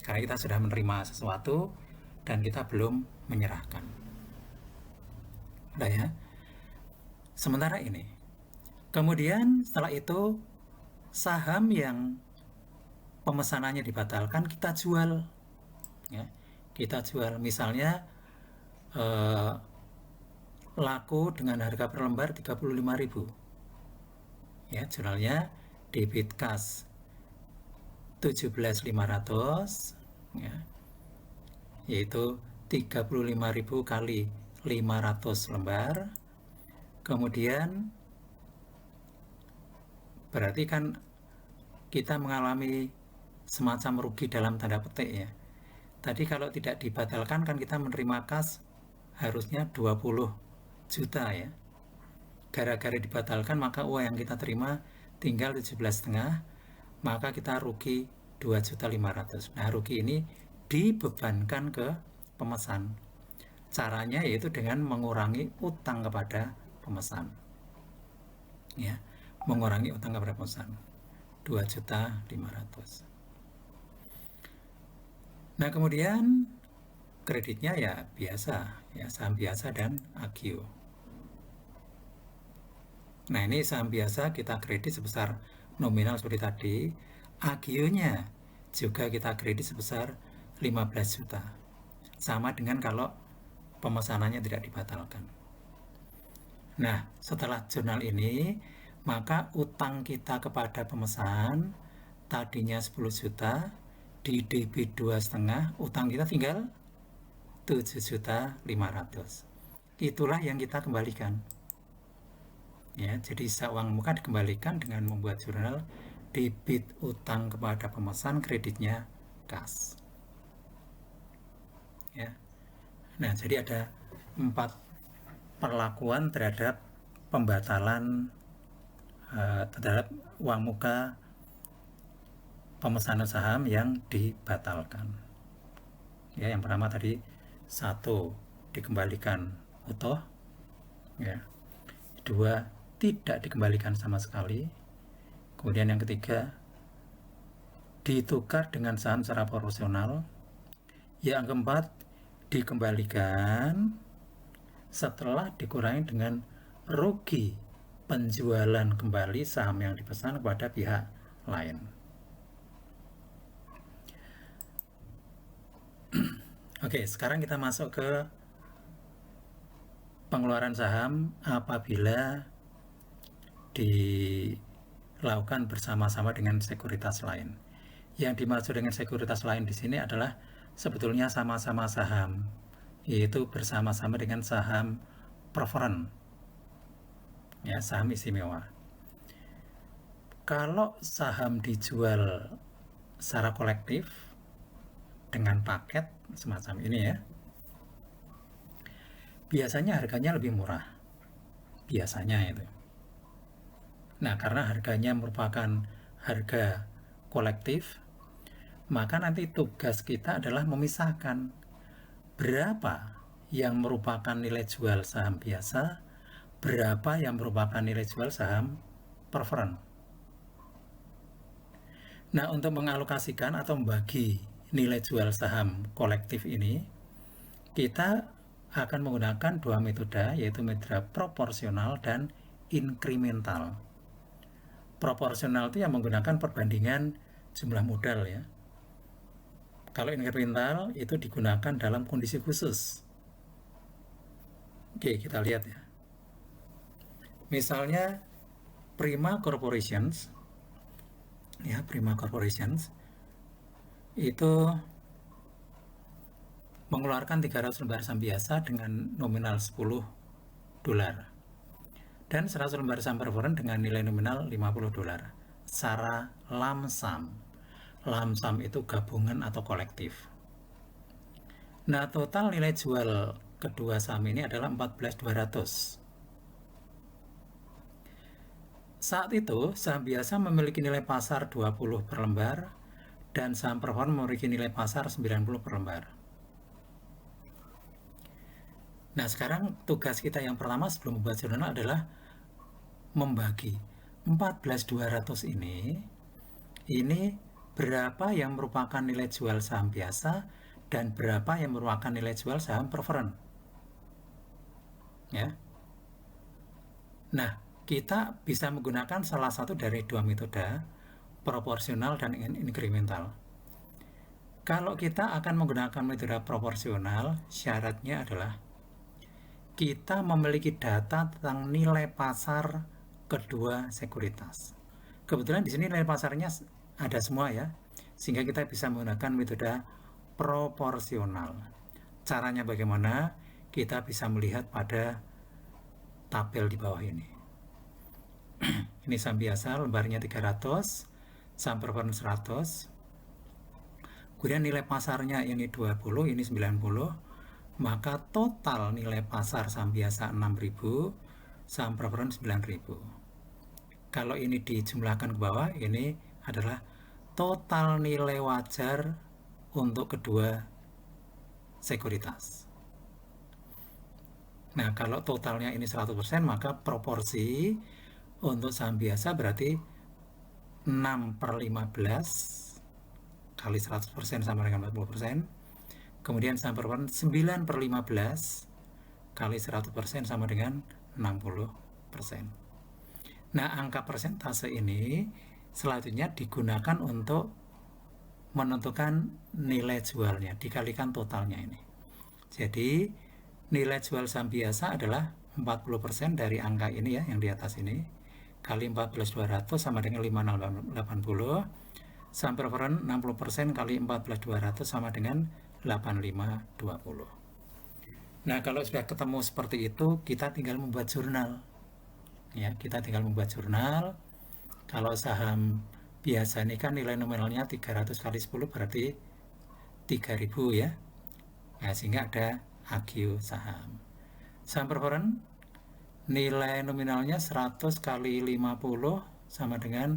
karena kita sudah menerima sesuatu dan kita belum menyerahkan. Udah ya. Sementara ini, kemudian setelah itu saham yang pemesanannya dibatalkan kita jual, ya. Kita jual, misalnya laku dengan harga per lembar 35.000, ya. Jurnalnya debit cash 17.500, ya, yaitu 35.000 kali 500 lembar. Kemudian berarti kan kita mengalami semacam rugi dalam tanda petik, ya. Tadi kalau tidak dibatalkan kan kita menerima kas harusnya 20 juta, ya. Gara-gara dibatalkan maka uang yang kita terima tinggal 17,5, maka kita rugi 2.500.000. Nah, rugi ini dibebankan ke pemesan. Caranya yaitu dengan mengurangi utang kepada pemesan, ya, mengurangi utang kepada pemesan 2.500.000. Nah, kemudian kreditnya ya biasa, ya, saham biasa dan agio. Nah, ini saham biasa kita kredit sebesar nominal seperti tadi, agionya juga kita kredit sebesar 15 juta. Sama dengan kalau pemesanannya tidak dibatalkan. Nah, setelah jurnal ini, maka utang kita kepada pemesan tadinya 10 juta, di debit 2,5, utang kita tinggal 7.500.000. Itulah yang kita kembalikan. Ya, jadi uang muka dikembalikan dengan membuat jurnal debit utang kepada pemesan, kreditnya kas. Ya. Nah, jadi ada 4 perlakuan terhadap pembatalan terhadap uang muka pemesanan saham yang dibatalkan. Ya, yang pertama tadi 1, dikembalikan utuh, ya. 2, tidak dikembalikan sama sekali. Kemudian yang ketiga, ditukar dengan saham secara proporsional. Yang keempat, dikembalikan setelah dikurangi dengan rugi penjualan kembali saham yang dipesan kepada pihak lain. Oke, sekarang kita masuk ke pengeluaran saham apabila dilakukan bersama-sama dengan sekuritas lain. Yang dimaksud dengan sekuritas lain di sini adalah sebetulnya sama-sama saham, yaitu bersama-sama dengan saham preference, ya, saham istimewa. Kalau saham dijual secara kolektif dengan paket semacam ini, ya, biasanya harganya lebih murah. Biasanya itu. Nah, karena harganya merupakan harga kolektif, maka nanti tugas kita adalah memisahkan berapa yang merupakan nilai jual saham biasa, berapa yang merupakan nilai jual saham preferred. Nah, untuk mengalokasikan atau membagi nilai jual saham kolektif ini, kita akan menggunakan dua metode, yaitu metode proporsional dan inkremental. Proporsional itu yang menggunakan perbandingan jumlah modal ya. Kalau inkremental itu digunakan dalam kondisi khusus. Oke, kita lihat ya. Misalnya Prima Corporations, ya Prima Corporations itu mengeluarkan 300 lembar saham biasa dengan nominal 10 dolar dan 100 lembar saham preferred dengan nilai nominal 50 dolar secara lump sum. Lump sum itu gabungan atau kolektif. Nah, total nilai jual kedua saham ini adalah 14.200. Saat itu, saham biasa memiliki nilai pasar 20 per lembar dan saham preferred memiliki nilai pasar 90 per lembar. Nah, sekarang tugas kita yang pertama sebelum membuat jurnal adalah membagi 14.200 ini berapa yang merupakan nilai jual saham biasa dan berapa yang merupakan nilai jual saham preferred. Ya. Nah, kita bisa menggunakan salah satu dari dua metode, proporsional dan inkremental. Kalau kita akan menggunakan metode proporsional, syaratnya adalah kita memiliki data tentang nilai pasar kedua sekuritas. Kebetulan di sini nilai pasarnya ada semua ya, sehingga kita bisa menggunakan metode proporsional. Caranya bagaimana? Kita bisa melihat pada tabel di bawah ini. Ini saham biasa, lembarnya 300, saham preferred 100. Kemudian nilai pasarnya ini 20, ini 90. Maka total nilai pasar saham biasa 6.000, saham preferred 9.000. Kalau ini dijumlahkan ke bawah, ini adalah total nilai wajar untuk kedua sekuritas. Nah, kalau totalnya ini 100%, maka proporsi untuk saham biasa berarti 6 per 15 kali 100% sama dengan 40%. Kemudian saham preferred 9 per 15 kali 100% sama dengan 60%. Nah, angka persentase ini selanjutnya digunakan untuk menentukan nilai jualnya, dikalikan totalnya ini. Jadi, nilai jual saham biasa adalah 40% dari angka ini ya, yang di atas ini, kali 14.200 sama dengan 5.680. Saham preferred 60% kali 14.200 sama dengan 8.520. Nah, kalau sudah ketemu seperti itu, kita tinggal membuat jurnal. Ya, kita tinggal membuat jurnal. Kalau saham biasa ini kan nilai nominalnya 300 kali 10 berarti 3.000 ya. Nah, sehingga ada AGIO saham. Saham preferred nilai nominalnya 100 kali 50 sama dengan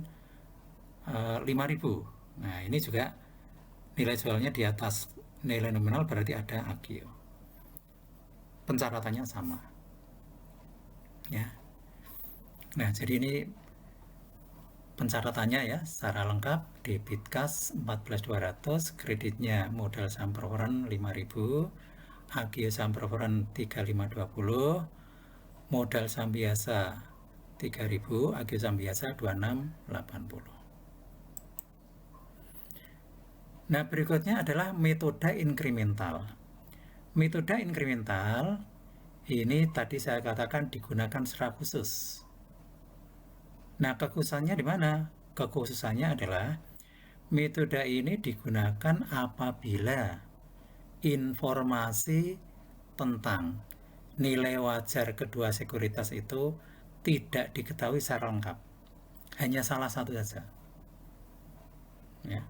5.000. Nah, ini juga nilai jualnya di atas nilai nominal berarti ada AGIO. Pencatatannya sama. Ya. Nah, jadi ini pencatatannya ya secara lengkap. Debit kas 14.200, kreditnya modal saham preferred 5.000, AGIO saham preferred 3.520, modal saham biasa 3.000, AGIO saham biasa 26.80. Nah, berikutnya adalah metode inkremental. Metode inkremental ini tadi saya katakan digunakan secara khusus. Nah, kekhususannya di mana? Kekhususannya adalah metode ini digunakan apabila informasi tentang nilai wajar kedua sekuritas itu tidak diketahui secara lengkap. Hanya salah satu saja. Ya.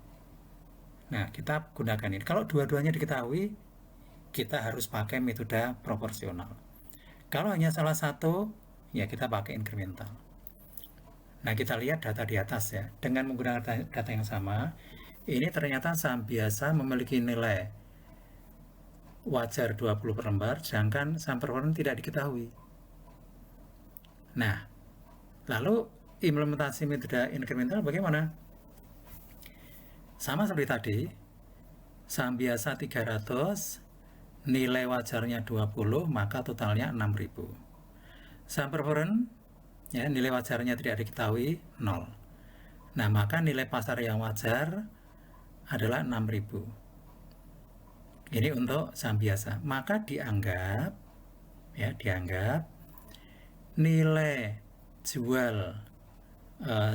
Nah, kita gunakan ini. Kalau dua-duanya diketahui, kita harus pakai metode proporsional. Kalau hanya salah satu, ya kita pakai incremental. Nah, kita lihat data di atas ya. Dengan menggunakan data yang sama, ini ternyata saham biasa memiliki nilai wajar 20 per lembar, sedangkan saham perform tidak diketahui. Nah, lalu implementasi metode incremental bagaimana? Sama seperti tadi, saham biasa 300, nilai wajarnya 20, maka totalnya 6.000. Saham perform, ya, nilai wajarnya tidak diketahui, 0. Nah, maka nilai pasar yang wajar adalah 6.000. Ini untuk saham biasa. Maka dianggap nilai jual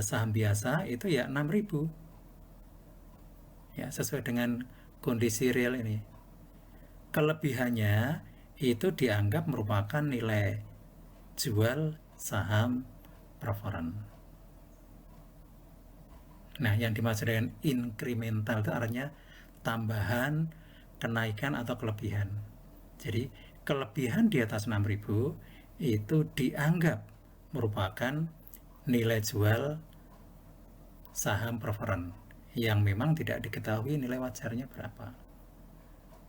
saham biasa itu ya 6.000. Ya, sesuai dengan kondisi real ini. Kelebihannya itu dianggap merupakan nilai jual saham preference. Nah, yang dimaksud dengan incremental itu artinya tambahan, kenaikan atau kelebihan. Jadi, kelebihan di atas 6.000 itu dianggap merupakan nilai jual saham preference yang memang tidak diketahui nilai wajarnya berapa.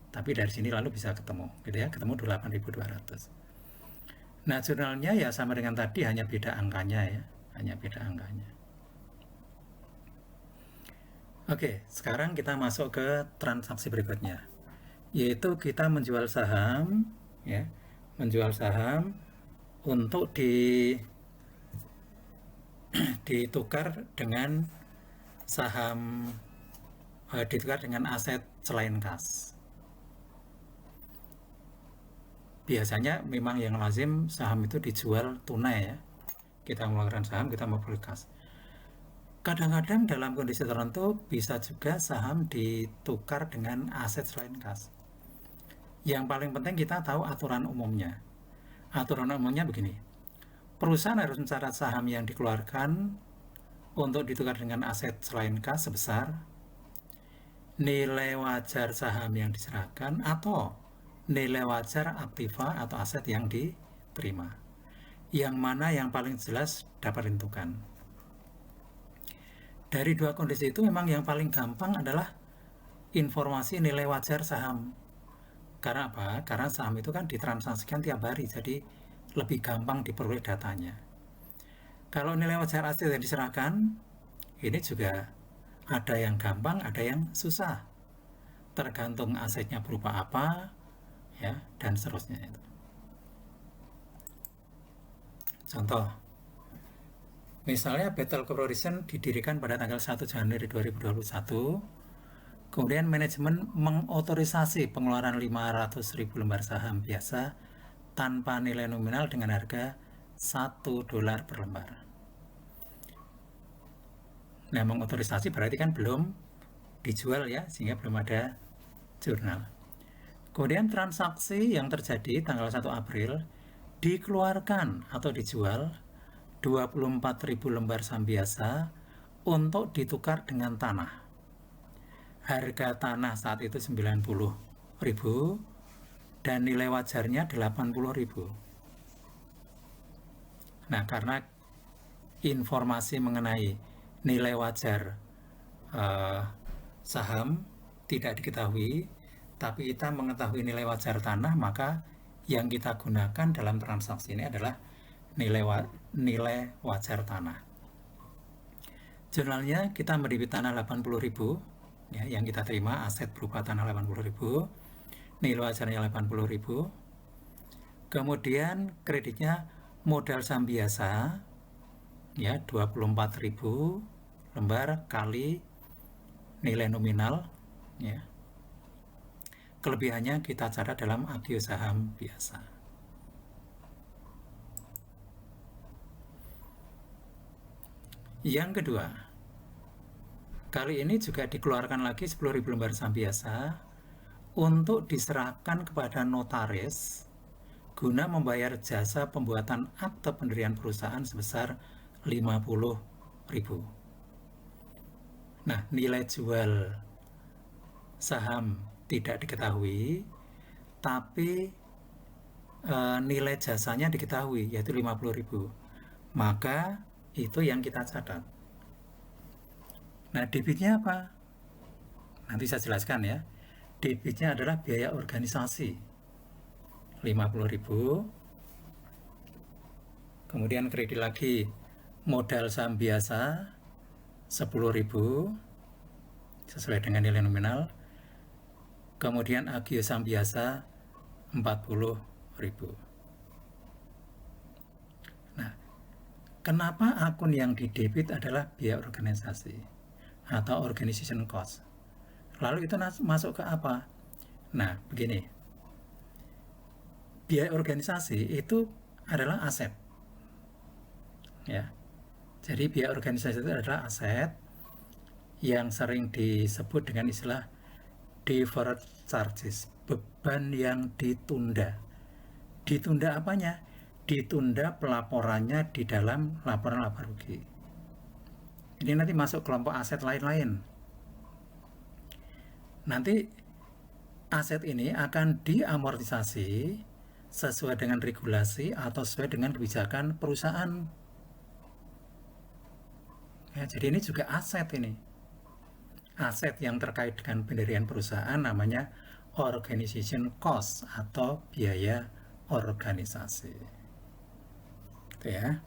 Tapi dari sini lalu bisa ketemu, gitu ya, ketemu 8.200. Nah, jurnalnya ya sama dengan tadi, hanya beda angkanya ya, hanya beda angkanya. Oke, sekarang kita masuk ke transaksi berikutnya, yaitu kita menjual saham, ya, menjual saham untuk ditukar dengan saham, ditukar dengan aset selain kas. Biasanya memang yang lazim saham itu dijual tunai ya. Kita mengeluarkan saham, kita mau beli kas. Kadang-kadang dalam kondisi tertentu bisa juga saham ditukar dengan aset selain kas. Yang paling penting kita tahu aturan umumnya. Aturan umumnya begini. Perusahaan harus mencatat saham yang dikeluarkan untuk ditukar dengan aset selain kas sebesar nilai wajar saham yang diserahkan atau nilai wajar aktiva atau aset yang diterima. Yang mana yang paling jelas dapat ditentukan. Dari dua kondisi itu memang yang paling gampang adalah informasi nilai wajar saham. Karena apa? Karena saham itu kan ditransaksikan tiap hari, jadi lebih gampang diperoleh datanya. Kalau nilai wajar aset yang diserahkan, ini juga ada yang gampang, ada yang susah. Tergantung asetnya berupa apa, ya, dan seterusnya itu. Contoh, misalnya Battle Corporation didirikan pada tanggal 1 Januari 2021, kemudian manajemen mengotorisasi pengeluaran 500.000 lembar saham biasa tanpa nilai nominal dengan harga $1 per lembar. Nah, mengotorisasi berarti kan belum dijual ya, sehingga belum ada jurnal. Kemudian transaksi yang terjadi tanggal 1 April dikeluarkan atau dijual 24.000 lembar saham biasa untuk ditukar dengan tanah. Harga tanah saat itu 90.000 dan nilai wajarnya 80.000. Nah, karena informasi mengenai nilai wajar saham tidak diketahui, tapi kita mengetahui nilai wajar tanah, maka yang kita gunakan dalam transaksi ini adalah nilai wajar tanah. Jurnalnya kita mendebit tanah 80.000 ya, yang kita terima aset berupa tanah 80.000, nilai wajarnya 80.000. Kemudian kreditnya modal saham biasa ya 24.000 lembar kali nilai nominal ya. Kelebihannya kita catat dalam AGIO saham biasa. Yang kedua, kali ini juga dikeluarkan lagi 10.000 lembar saham biasa untuk diserahkan kepada notaris guna membayar jasa pembuatan akte pendirian perusahaan sebesar 50.000. Nah, nilai jual saham tidak diketahui, tapi nilai jasanya diketahui, yaitu 50.000. Maka itu yang kita catat. Nah, debitnya apa? Nanti saya jelaskan ya. Debitnya adalah biaya organisasi 50.000. Kemudian kredit lagi modal saham biasa 10.000 sesuai dengan nilai nominal. Kemudian agio saham biasa 40.000. Nah, kenapa akun yang didebit adalah biaya organisasi atau organization cost? Lalu itu masuk ke apa? Nah, begini. Biaya organisasi itu adalah aset. Ya. Jadi biaya organisasi itu adalah aset yang sering disebut dengan istilah deferred charges, beban yang ditunda. Ditunda apanya? Ditunda pelaporannya di dalam laporan laba rugi. Ini nanti masuk kelompok aset lain-lain. Nanti aset ini akan diamortisasi sesuai dengan regulasi atau sesuai dengan kebijakan perusahaan. Ya, jadi ini juga aset ini. Aset yang terkait dengan pendirian perusahaan namanya organization cost atau biaya organisasi. Gitu ya.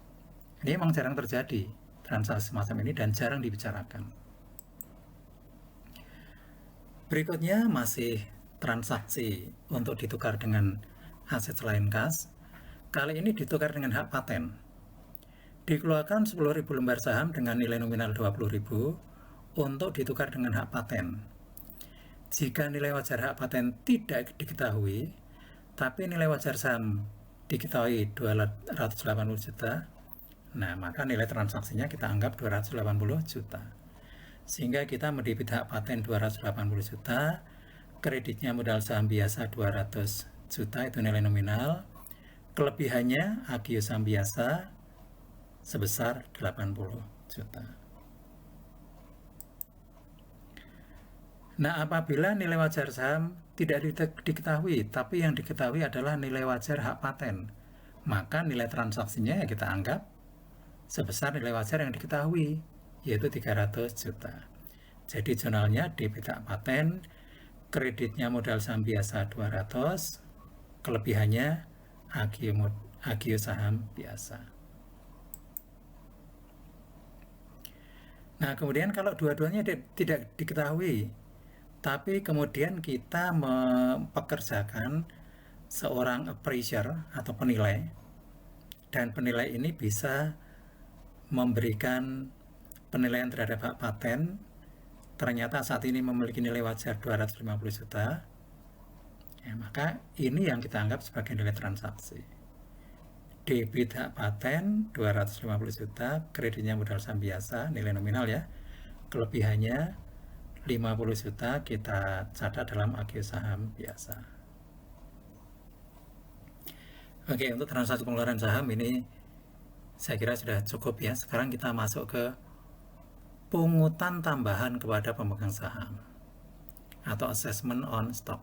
Ini memang jarang terjadi transaksi semacam ini dan jarang dibicarakan. Berikutnya masih transaksi untuk ditukar dengan aset selain kas. Kali ini ditukar dengan hak paten. Dikeluarkan 10.000 lembar saham dengan nilai nominal 20.000 untuk ditukar dengan hak paten. Jika nilai wajar hak paten tidak diketahui, tapi nilai wajar saham diketahui 280 juta, nah maka nilai transaksinya kita anggap 280 juta. Sehingga kita mendebit hak paten 280 juta, kreditnya modal saham biasa 200 juta, itu nilai nominal, kelebihannya agio saham biasa sebesar 80 juta. Nah, apabila nilai wajar saham tidak diketahui, tapi yang diketahui adalah nilai wajar hak paten, maka nilai transaksinya ya kita anggap sebesar nilai wajar yang diketahui, yaitu 300 juta. Jadi jurnalnya debit hak paten, kreditnya modal saham biasa 200, kelebihannya agio saham biasa. Nah, kemudian kalau dua-duanya tidak diketahui, tapi kemudian kita mempekerjakan seorang appraiser atau penilai, dan penilai ini bisa memberikan penilaian terhadap hak paten, ternyata saat ini memiliki nilai wajar 250 juta, ya, maka ini yang kita anggap sebagai nilai transaksi. Debit hak paten 250 juta, kreditnya modal saham biasa, nilai nominal ya, kelebihannya 50 juta kita catat dalam agio saham biasa. Oke, untuk transaksi pengeluaran saham ini saya kira sudah cukup ya. Sekarang kita masuk ke pungutan tambahan kepada pemegang saham atau assessment on stock.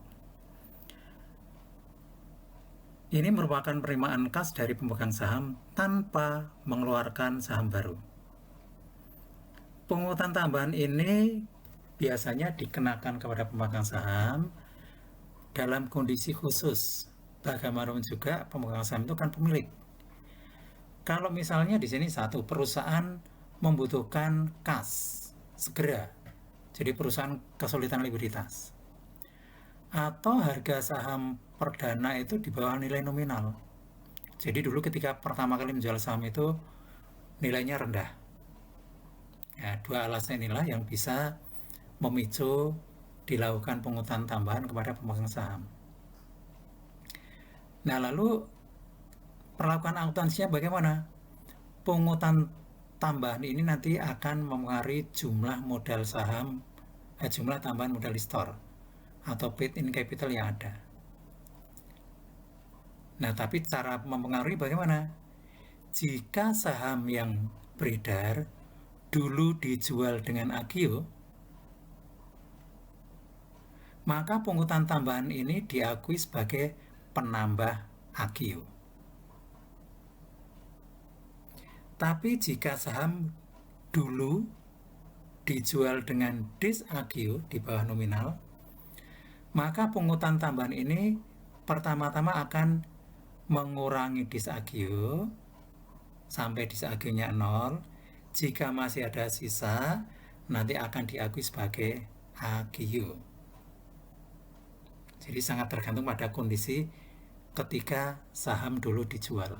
Ini merupakan penerimaan kas dari pemegang saham tanpa mengeluarkan saham baru. Pungutan tambahan ini biasanya dikenakan kepada pemegang saham dalam kondisi khusus. Bagaimanapun juga pemegang saham itu kan pemilik. Kalau misalnya di sini satu perusahaan membutuhkan kas segera, jadi perusahaan kesulitan likuiditas, atau harga saham perdana itu di bawah nilai nominal. Jadi dulu ketika pertama kali menjual saham itu nilainya rendah. Ya, dua alasan inilah yang bisa memicu dilakukan pungutan tambahan kepada pemegang saham. Nah, lalu perlakuan akuntansinya bagaimana? Pungutan tambahan ini nanti akan mempengaruhi jumlah modal saham, jumlah tambahan modal di store atau paid in capital yang ada. Nah, tapi cara mempengaruhi bagaimana? Jika saham yang beredar dulu dijual dengan agio, maka pungutan tambahan ini diakui sebagai penambah agio. Tapi jika saham dulu dijual dengan dis agio di bawah nominal, maka pungutan tambahan ini pertama-tama akan mengurangi dis agio sampai dis agionya 0. Jika masih ada sisa, nanti akan diakui sebagai agio. Jadi sangat tergantung pada kondisi ketika saham dulu dijual.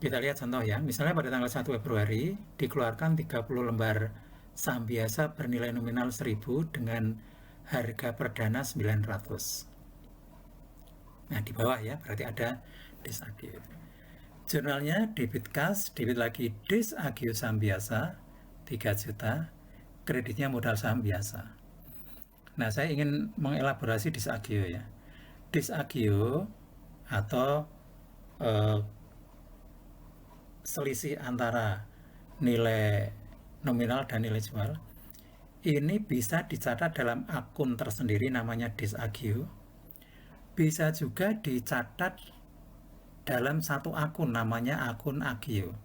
Kita lihat contoh ya, misalnya pada tanggal 1 Februari dikeluarkan 30 lembar saham biasa bernilai nominal 1.000 dengan harga perdana 900. Nah, di bawah ya, berarti ada dis agio. Jurnalnya debit cash, debit lagi dis agio saham biasa 3 juta, kreditnya modal saham biasa. Nah, saya ingin mengelaborasi dis agio ya. Dis agio atau selisih antara nilai nominal dan nilai jual ini bisa dicatat dalam akun tersendiri namanya dis agio. Bisa juga dicatat dalam satu akun namanya akun agio,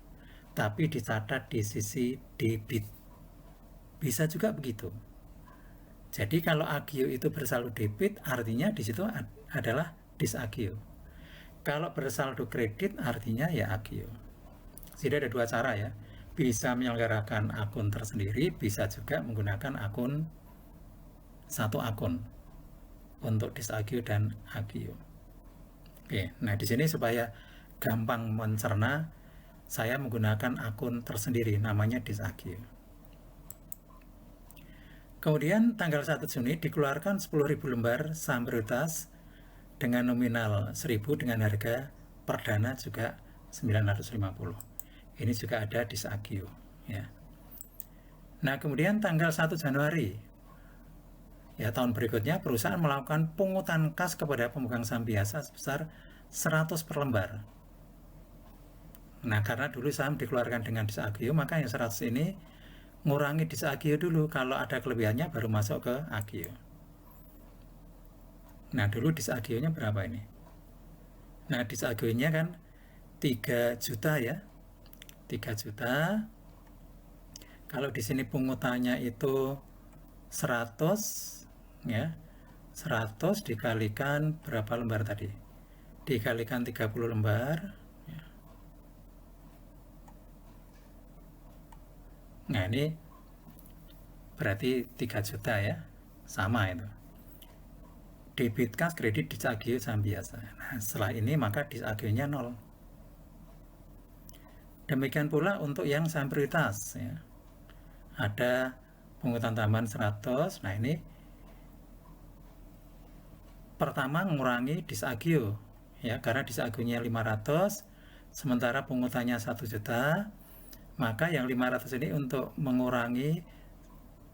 tapi dicatat di sisi debit. Bisa juga begitu. Jadi kalau agio itu bersaldo debit, artinya di situ adalah dis agio. Kalau bersaldo kredit, artinya ya agio. Jadi ada dua cara ya. Bisa menyelenggarakan akun tersendiri, bisa juga menggunakan satu akun untuk dis agio dan agio. Oke, nah di sini supaya gampang mencerna, saya menggunakan akun tersendiri namanya dis agio. Kemudian tanggal 1 Juni dikeluarkan 10.000 lembar saham prioritas dengan nominal 1.000 dengan harga perdana juga 950. Ini juga ada dis agio ya. Nah, kemudian tanggal 1 Januari ya tahun berikutnya perusahaan melakukan pungutan kas kepada pemegang saham biasa sebesar 100 per lembar. Nah, karena dulu saham dikeluarkan dengan dis agio, maka yang 100 ini ngurangi dis agio dulu, kalau ada kelebihannya baru masuk ke agio. Nah, dulu dis agionya berapa ini? Nah, dis agionya kan 3 juta ya. 3 juta. Kalau di sini pungutannya itu 100 ya. 100 dikalikan berapa lembar tadi? Dikalikan 30 lembar. Nah, ini berarti 3 juta ya. Sama itu. Debit cash, kredit, dis agio saham biasa. Nah, setelah ini maka dis agionya 0. Demikian pula untuk yang saham prioritas ya. Ada pungutan tambahan 100. Nah, ini pertama mengurangi dis agio ya, karena dis agionya 500 sementara pungutannya 1 juta. Maka yang 500 ini untuk mengurangi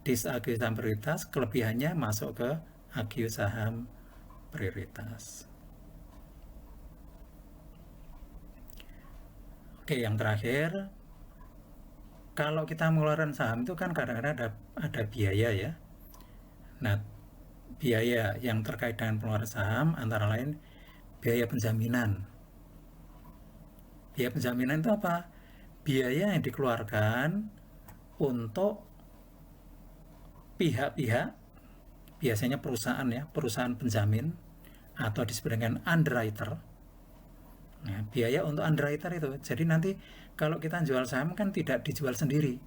dis agio saham prioritas, kelebihannya masuk ke agio saham prioritas. Oke, yang terakhir, kalau kita mengeluarkan saham itu kan kadang-kadang ada biaya ya. Nah, biaya yang terkait dengan pengeluaran saham antara lain biaya penjaminan. Biaya penjaminan itu apa? Biaya yang dikeluarkan untuk pihak-pihak, biasanya perusahaan ya, perusahaan penjamin atau disebut dengan underwriter. Nah, biaya untuk underwriter itu. Jadi nanti kalau kita jual saham kan tidak dijual sendiri.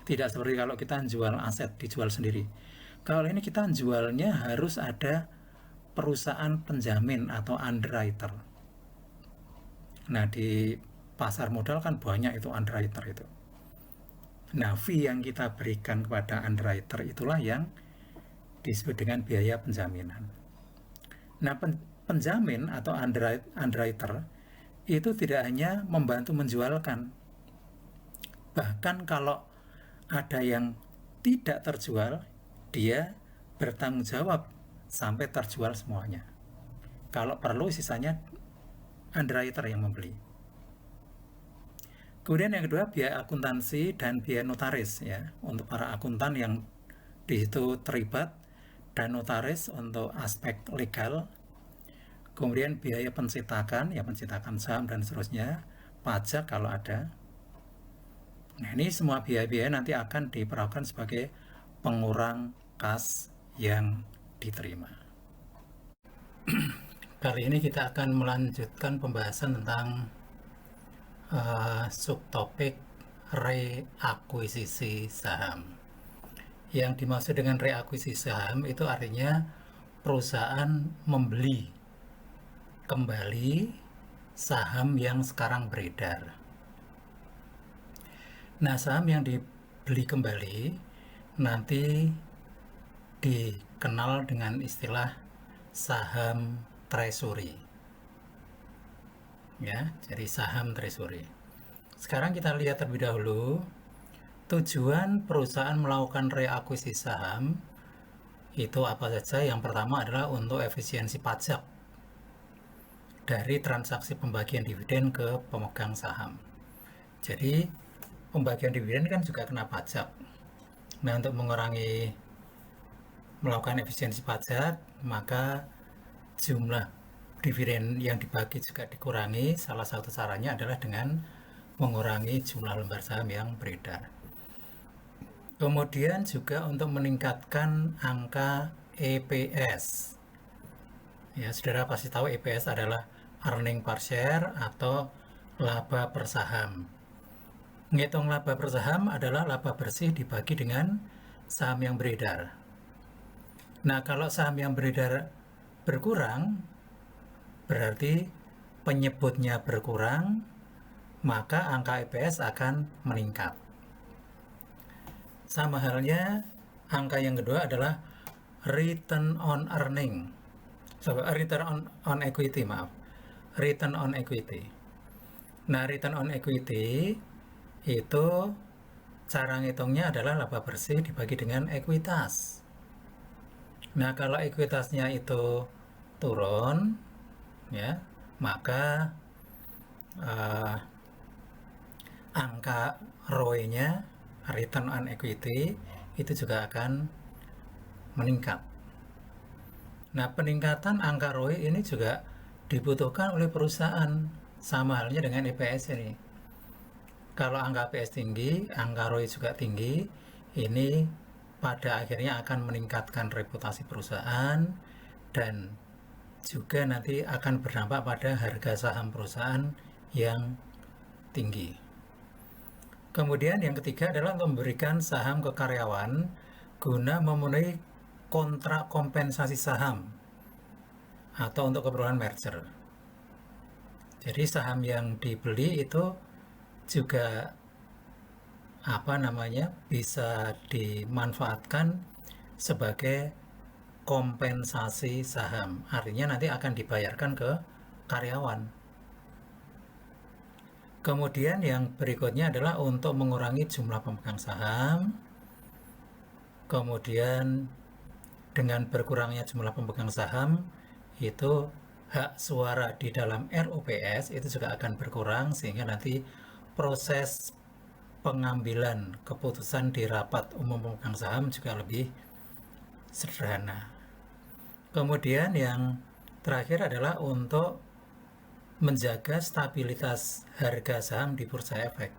Tidak seperti kalau kita jual aset dijual sendiri. Kalau ini kita jualnya harus ada perusahaan penjamin atau underwriter. Nah, di pasar modal kan banyak itu underwriter itu. Nah, fee yang kita berikan kepada underwriter itulah yang disebut dengan biaya penjaminan. Nah, penjamin atau underwriter itu tidak hanya membantu menjualkan. Bahkan kalau ada yang tidak terjual, dia bertanggung jawab sampai terjual semuanya. Kalau perlu sisanya underwriter yang membeli. Kemudian yang kedua, biaya akuntansi dan biaya notaris ya, untuk para akuntan yang di situ terlibat dan notaris untuk aspek legal, kemudian biaya pencetakan, ya pencetakan saham dan seterusnya, pajak kalau ada. Nah, ini semua biaya-biaya nanti akan diperlakukan sebagai pengurang kas yang diterima. Kali ini kita akan melanjutkan pembahasan tentang subtopik reakuisisi saham. Yang dimaksud dengan reakuisisi saham itu artinya perusahaan membeli kembali saham yang sekarang beredar. Nah, saham yang dibeli kembali nanti dikenal dengan istilah saham treasury. Ya, jadi saham treasury. Sekarang kita lihat terlebih dahulu tujuan perusahaan melakukan reakuisisi saham itu apa saja. Yang pertama adalah untuk efisiensi pajak dari transaksi pembagian dividen ke pemegang saham. Jadi pembagian dividen kan juga kena pajak. Nah, untuk melakukan efisiensi pajak, maka jumlah dividen yang dibagi juga dikurangi. Salah satu caranya adalah dengan mengurangi jumlah lembar saham yang beredar. Kemudian juga untuk meningkatkan angka EPS. Ya, saudara pasti tahu EPS adalah earning per share atau laba per saham. Menghitung laba per saham adalah laba bersih dibagi dengan saham yang beredar. Nah, kalau saham yang beredar berkurang, berarti penyebutnya berkurang, maka angka EPS akan meningkat. Sama halnya, angka yang kedua adalah return on earning. Return on equity, maaf. Return on equity. Nah, return on equity itu cara ngitungnya adalah laba bersih dibagi dengan ekuitas. Nah, kalau ekuitasnya itu turun, ya, maka angka ROE-nya, return on equity, itu juga akan meningkat. Nah, peningkatan angka ROE ini juga dibutuhkan oleh perusahaan, sama halnya dengan EPS ini. Kalau angka EPS tinggi, angka ROE juga tinggi, ini pada akhirnya akan meningkatkan reputasi perusahaan dan juga nanti akan berdampak pada harga saham perusahaan yang tinggi. Kemudian yang ketiga adalah untuk memberikan saham ke karyawan guna memenuhi kontrak kompensasi saham atau untuk keperluan merger. Jadi saham yang dibeli itu juga bisa dimanfaatkan sebagai kompensasi saham. Artinya nanti akan dibayarkan ke karyawan. Kemudian yang berikutnya adalah untuk mengurangi jumlah pemegang saham. Kemudian dengan berkurangnya jumlah pemegang saham, itu hak suara di dalam RUPS itu juga akan berkurang, sehingga nanti proses pengambilan keputusan di rapat umum pemegang saham juga lebih sederhana. Kemudian yang terakhir adalah untuk menjaga stabilitas harga saham di bursa efek.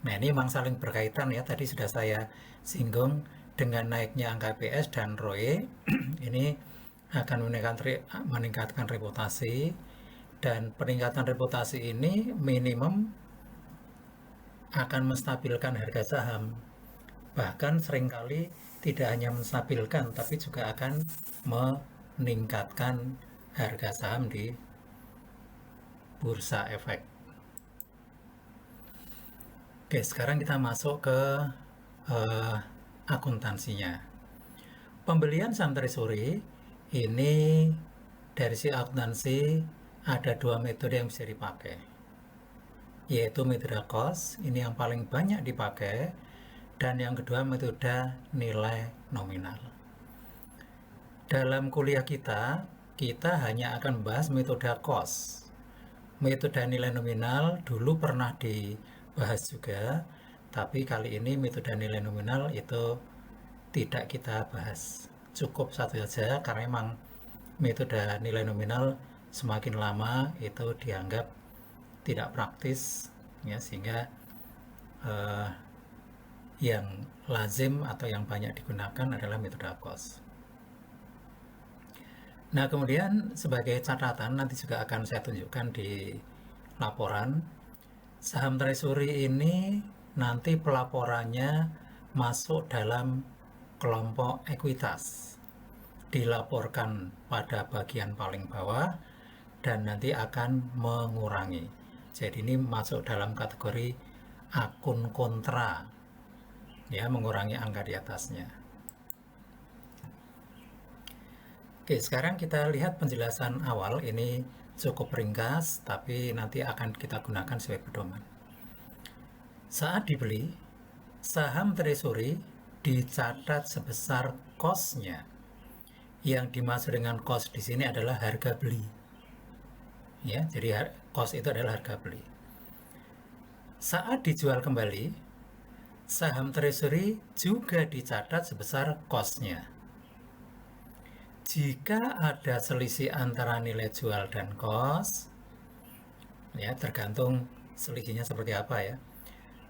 Nah, ini memang saling berkaitan ya, tadi sudah saya singgung. Dengan naiknya angka EPS dan ROE ini akan meningkatkan reputasi, dan peningkatan reputasi ini minimum akan menstabilkan harga saham. Bahkan seringkali tidak hanya menstabilkan, tapi juga akan meningkatkan harga saham di bursa efek. Oke, sekarang kita masuk ke akuntansinya. Pembelian saham treasury ini dari si akuntansi ada dua metode yang bisa dipakai, yaitu metode cost, ini yang paling banyak dipakai, dan yang kedua metode nilai nominal. Dalam kuliah kita hanya akan membahas metode cost. Metode nilai nominal dulu pernah dibahas juga, tapi kali ini metode nilai nominal itu tidak kita bahas. cukup satu saja, karena memang metode nilai nominal semakin lama itu dianggap tidak praktis, ya, sehingga yang lazim atau yang banyak digunakan adalah metode ACOS. Nah, kemudian sebagai catatan nanti juga akan saya tunjukkan di laporan, saham treasury ini nanti pelaporannya masuk dalam kelompok ekuitas, dilaporkan pada bagian paling bawah dan nanti akan mengurangi. Jadi ini masuk dalam kategori akun kontra, ya, mengurangi angka di atasnya. Oke, sekarang kita lihat penjelasan awal. Ini cukup ringkas, tapi nanti akan kita gunakan sebagai pedoman. Saat dibeli, saham treasury dicatat sebesar cost-nya. Yang dimaksud dengan cost di sini adalah harga beli. Ya, jadi cost itu adalah harga beli. Saat dijual kembali, saham treasury juga dicatat sebesar cost-nya. Jika ada selisih antara nilai jual dan cost, ya, tergantung selisihnya seperti apa, ya.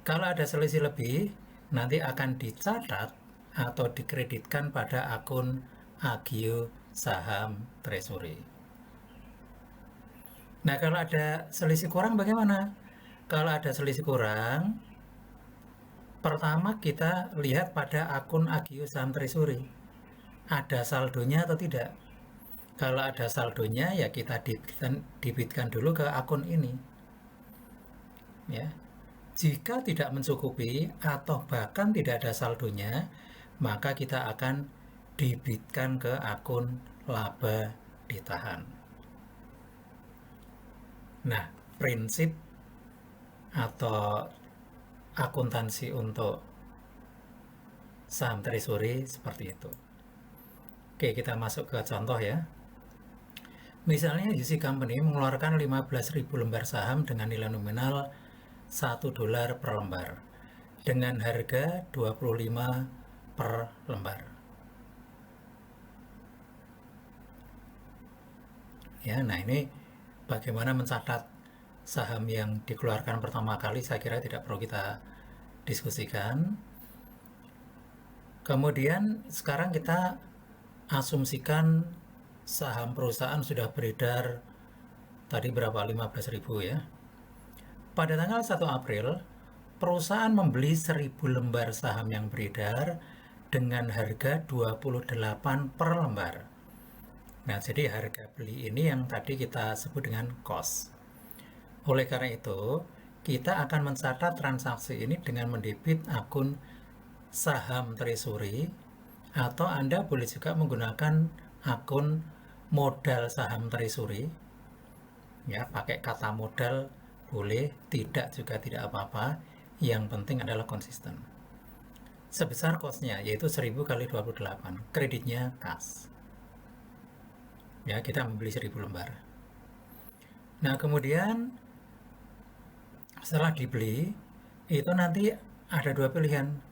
Kalau ada selisih lebih, nanti akan dicatat atau dikreditkan pada akun agio saham treasury. Nah, kalau ada selisih kurang bagaimana? Kalau ada selisih kurang, pertama kita lihat pada akun agio saham treasury. Ada saldonya atau tidak? Kalau ada saldonya, ya kita debitkan dulu ke akun ini. Ya. Jika tidak mencukupi atau bahkan tidak ada saldonya, maka kita akan debitkan ke akun laba ditahan. Nah, prinsip atau akuntansi untuk saham treasury seperti itu. Oke, kita masuk ke contoh, ya. Misalnya UC Company mengeluarkan 15.000 lembar saham dengan nilai nominal $1 per lembar dengan harga 25 per lembar. Ya, nah ini bagaimana mencatat saham yang dikeluarkan pertama kali, saya kira tidak perlu kita diskusikan. Kemudian sekarang kita asumsikan saham perusahaan sudah beredar tadi berapa, 15.000, ya. Pada tanggal 1 April, perusahaan membeli 1.000 lembar saham yang beredar dengan harga 28 per lembar. Nah, jadi harga beli ini yang tadi kita sebut dengan cost. Oleh karena itu, kita akan mencatat transaksi ini dengan mendebit akun saham treasury, atau Anda boleh juga menggunakan akun modal saham treasury, ya, pakai kata modal boleh, tidak juga tidak apa-apa, yang penting adalah konsisten. Sebesar cost-nya yaitu 1.000 kali 28, kreditnya kas. Ya, kita membeli 1.000 lembar. Nah, kemudian setelah dibeli, itu nanti ada dua pilihan.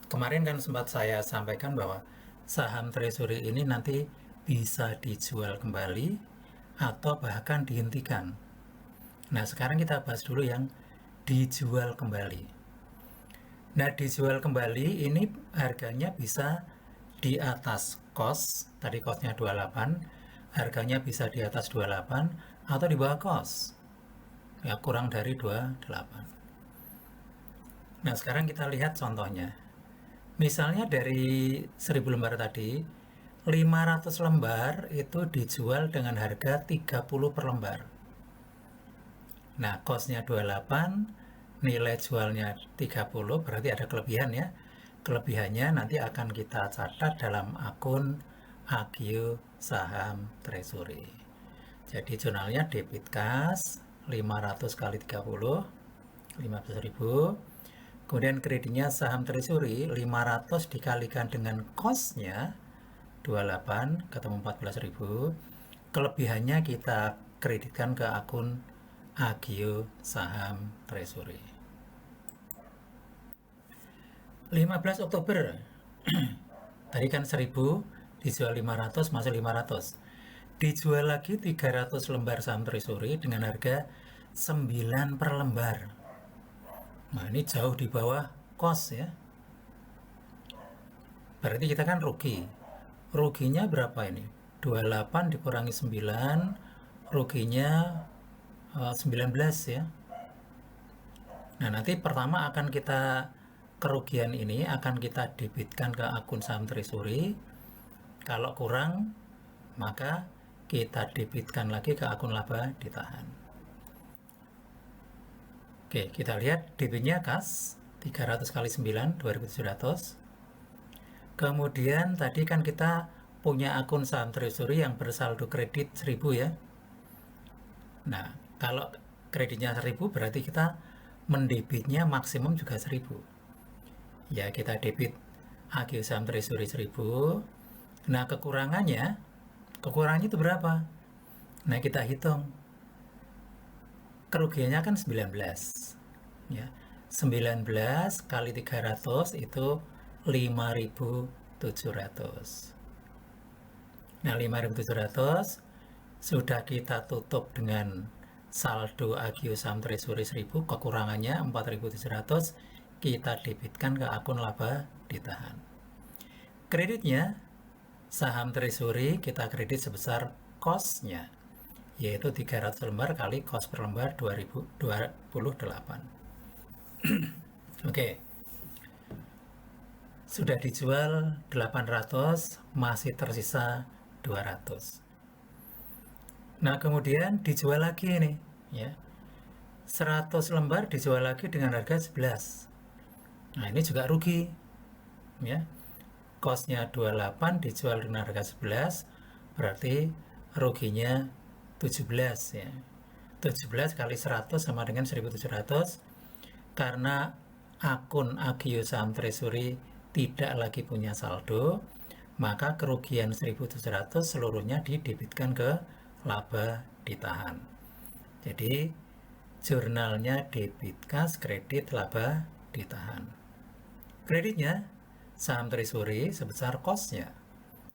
Kemarin kan sempat saya sampaikan bahwa saham treasury ini nanti bisa dijual kembali atau bahkan dihentikan. Nah, sekarang kita bahas dulu yang dijual kembali. Nah, dijual kembali ini harganya bisa di atas cost, tadi costnya 28, harganya bisa di atas 28 atau di bawah cost, ya, kurang dari 28. Nah, sekarang kita lihat contohnya. Misalnya dari 1.000 lembar tadi, 500 lembar itu dijual dengan harga 30 per lembar. Nah, cost-nya 28, nilai jualnya 30, berarti ada kelebihan, ya. Kelebihannya nanti akan kita catat dalam akun agio saham treasury. Jadi jurnalnya debit kas 500 kali 30, 15.000. Kemudian kreditnya saham treasury 500 dikalikan dengan cost-nya 28, ketemu 14.000. Kelebihannya kita kreditkan ke akun agio saham treasury. 15 Oktober Tadi kan 1000 dijual 500 masuk 500. Dijual lagi 300 lembar saham treasury dengan harga 9 per lembar. Nah, ini jauh di bawah cost ya. Berarti kita kan rugi. Ruginya berapa ini? 28 dikurangi 9, ruginya 19 ya. Nah, nanti pertama akan kita kerugian ini akan kita debitkan ke akun saham treasury. Kalau kurang, maka kita debitkan lagi ke akun laba ditahan. Oke, kita lihat debitnya kas 300 kali 9, 2700. Kemudian tadi kan kita punya akun saham treasury yang bersaldo kredit 1000 ya. Nah, kalau kreditnya 1000 berarti kita mendebitnya maksimum juga 1000. Ya, kita debit AGU saham treasury 1000. Nah, kekurangannya itu berapa? Nah, kita hitung. Kerugiannya kan 19. Ya. 19 kali 300 itu 5.700. Nah, 5.700 sudah kita tutup dengan saldo AGU saham treasury 1000, kekurangannya 4.700, kita debitkan ke akun laba ditahan. Kreditnya saham treasury kita kredit sebesar cost-nya, yaitu 300 lembar kali cost per lembar 2028. Oke. Sudah dijual 800, masih tersisa 200. Nah, kemudian dijual lagi ini, ya. 100 lembar dijual lagi dengan harga 11. Nah, ini juga rugi. Ya. Cost-nya 28 dijual dengan harga 11, berarti ruginya 17 ya. 17 kali 100 sama dengan 1700. Karena akun AGU saham treasury tidak lagi punya saldo, maka kerugian 1700 seluruhnya didebitkan ke laba ditahan. Jadi jurnalnya debit kas, kredit, laba ditahan. Kreditnya saham treasury sebesar cost-nya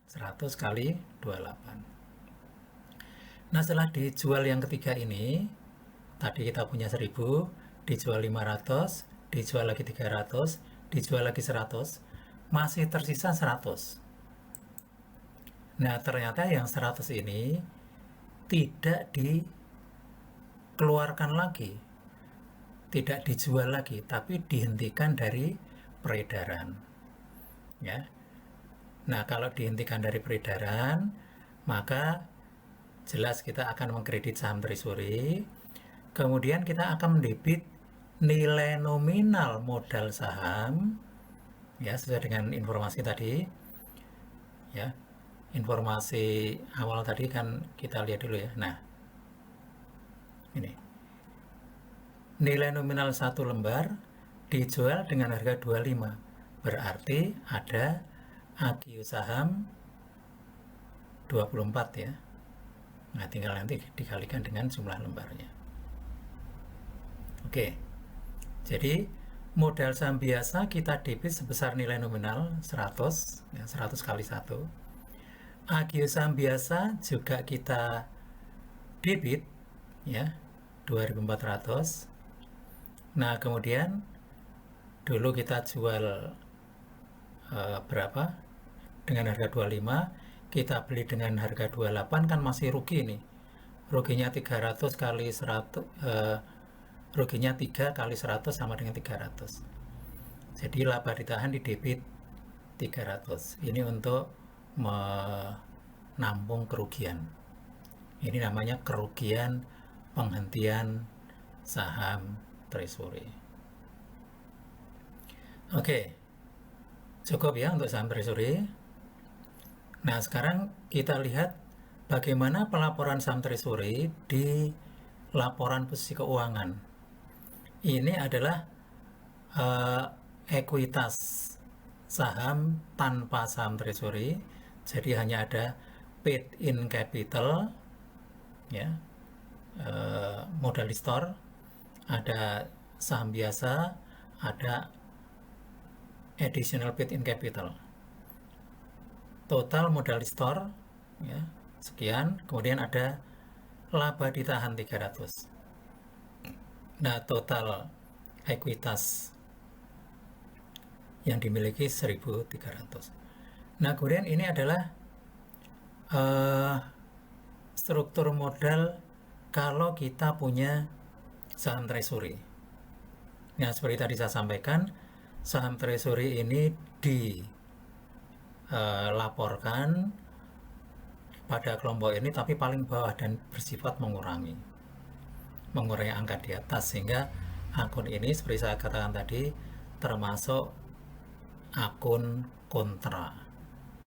100 kali 28. Nah, setelah dijual yang ketiga ini, tadi kita punya 1000, dijual 500, dijual lagi 300, dijual lagi 100, masih tersisa 100. Nah, ternyata yang 100 ini tidak dikeluarkan lagi, tidak dijual lagi, tapi dihentikan dari peredaran. Ya. Nah, kalau dihentikan dari peredaran, maka jelas kita akan mengkredit saham treasury, kemudian kita akan mendebit nilai nominal modal saham, ya, sesuai dengan informasi tadi, ya. Informasi awal tadi kan kita lihat dulu ya. Nah, ini nilai nominal 1 lembar dijual dengan harga 25, berarti ada AGU saham 24 ya. Nah, tinggal nanti dikalikan dengan jumlah lembarnya. Oke, jadi modal saham biasa kita debit sebesar nilai nominal 100, ya, 100 kali 1. AGU saham biasa juga kita debit, ya, 2400. Nah, kemudian dulu kita jual berapa? Dengan harga 25, kita beli dengan harga 28, kan masih rugi nih. Ruginya 300 kali 100, ruginya 3 kali 100 sama dengan 300. Jadi laba ditahan di debit 300. Ini untuk menampung kerugian. Ini namanya kerugian penghentian saham treasury. Oke, cukup ya untuk saham treasury. Nah, sekarang kita lihat bagaimana pelaporan saham treasury di laporan posisi keuangan. Ini adalah ekuitas saham tanpa saham treasury, jadi hanya ada paid in capital, ya, modal di store, ada saham biasa, ada additional paid in capital. total modal di store ya, sekian, kemudian ada laba ditahan 300. Nah, total ekuitas yang dimiliki 1.300. Nah, kemudian ini adalah struktur modal kalau kita punya saham treasury. Nah, seperti tadi saya sampaikan, saham treasury ini dilaporkan pada kelompok ini tapi paling bawah dan bersifat mengurangi angka di atas, sehingga akun ini seperti saya katakan tadi termasuk akun kontra.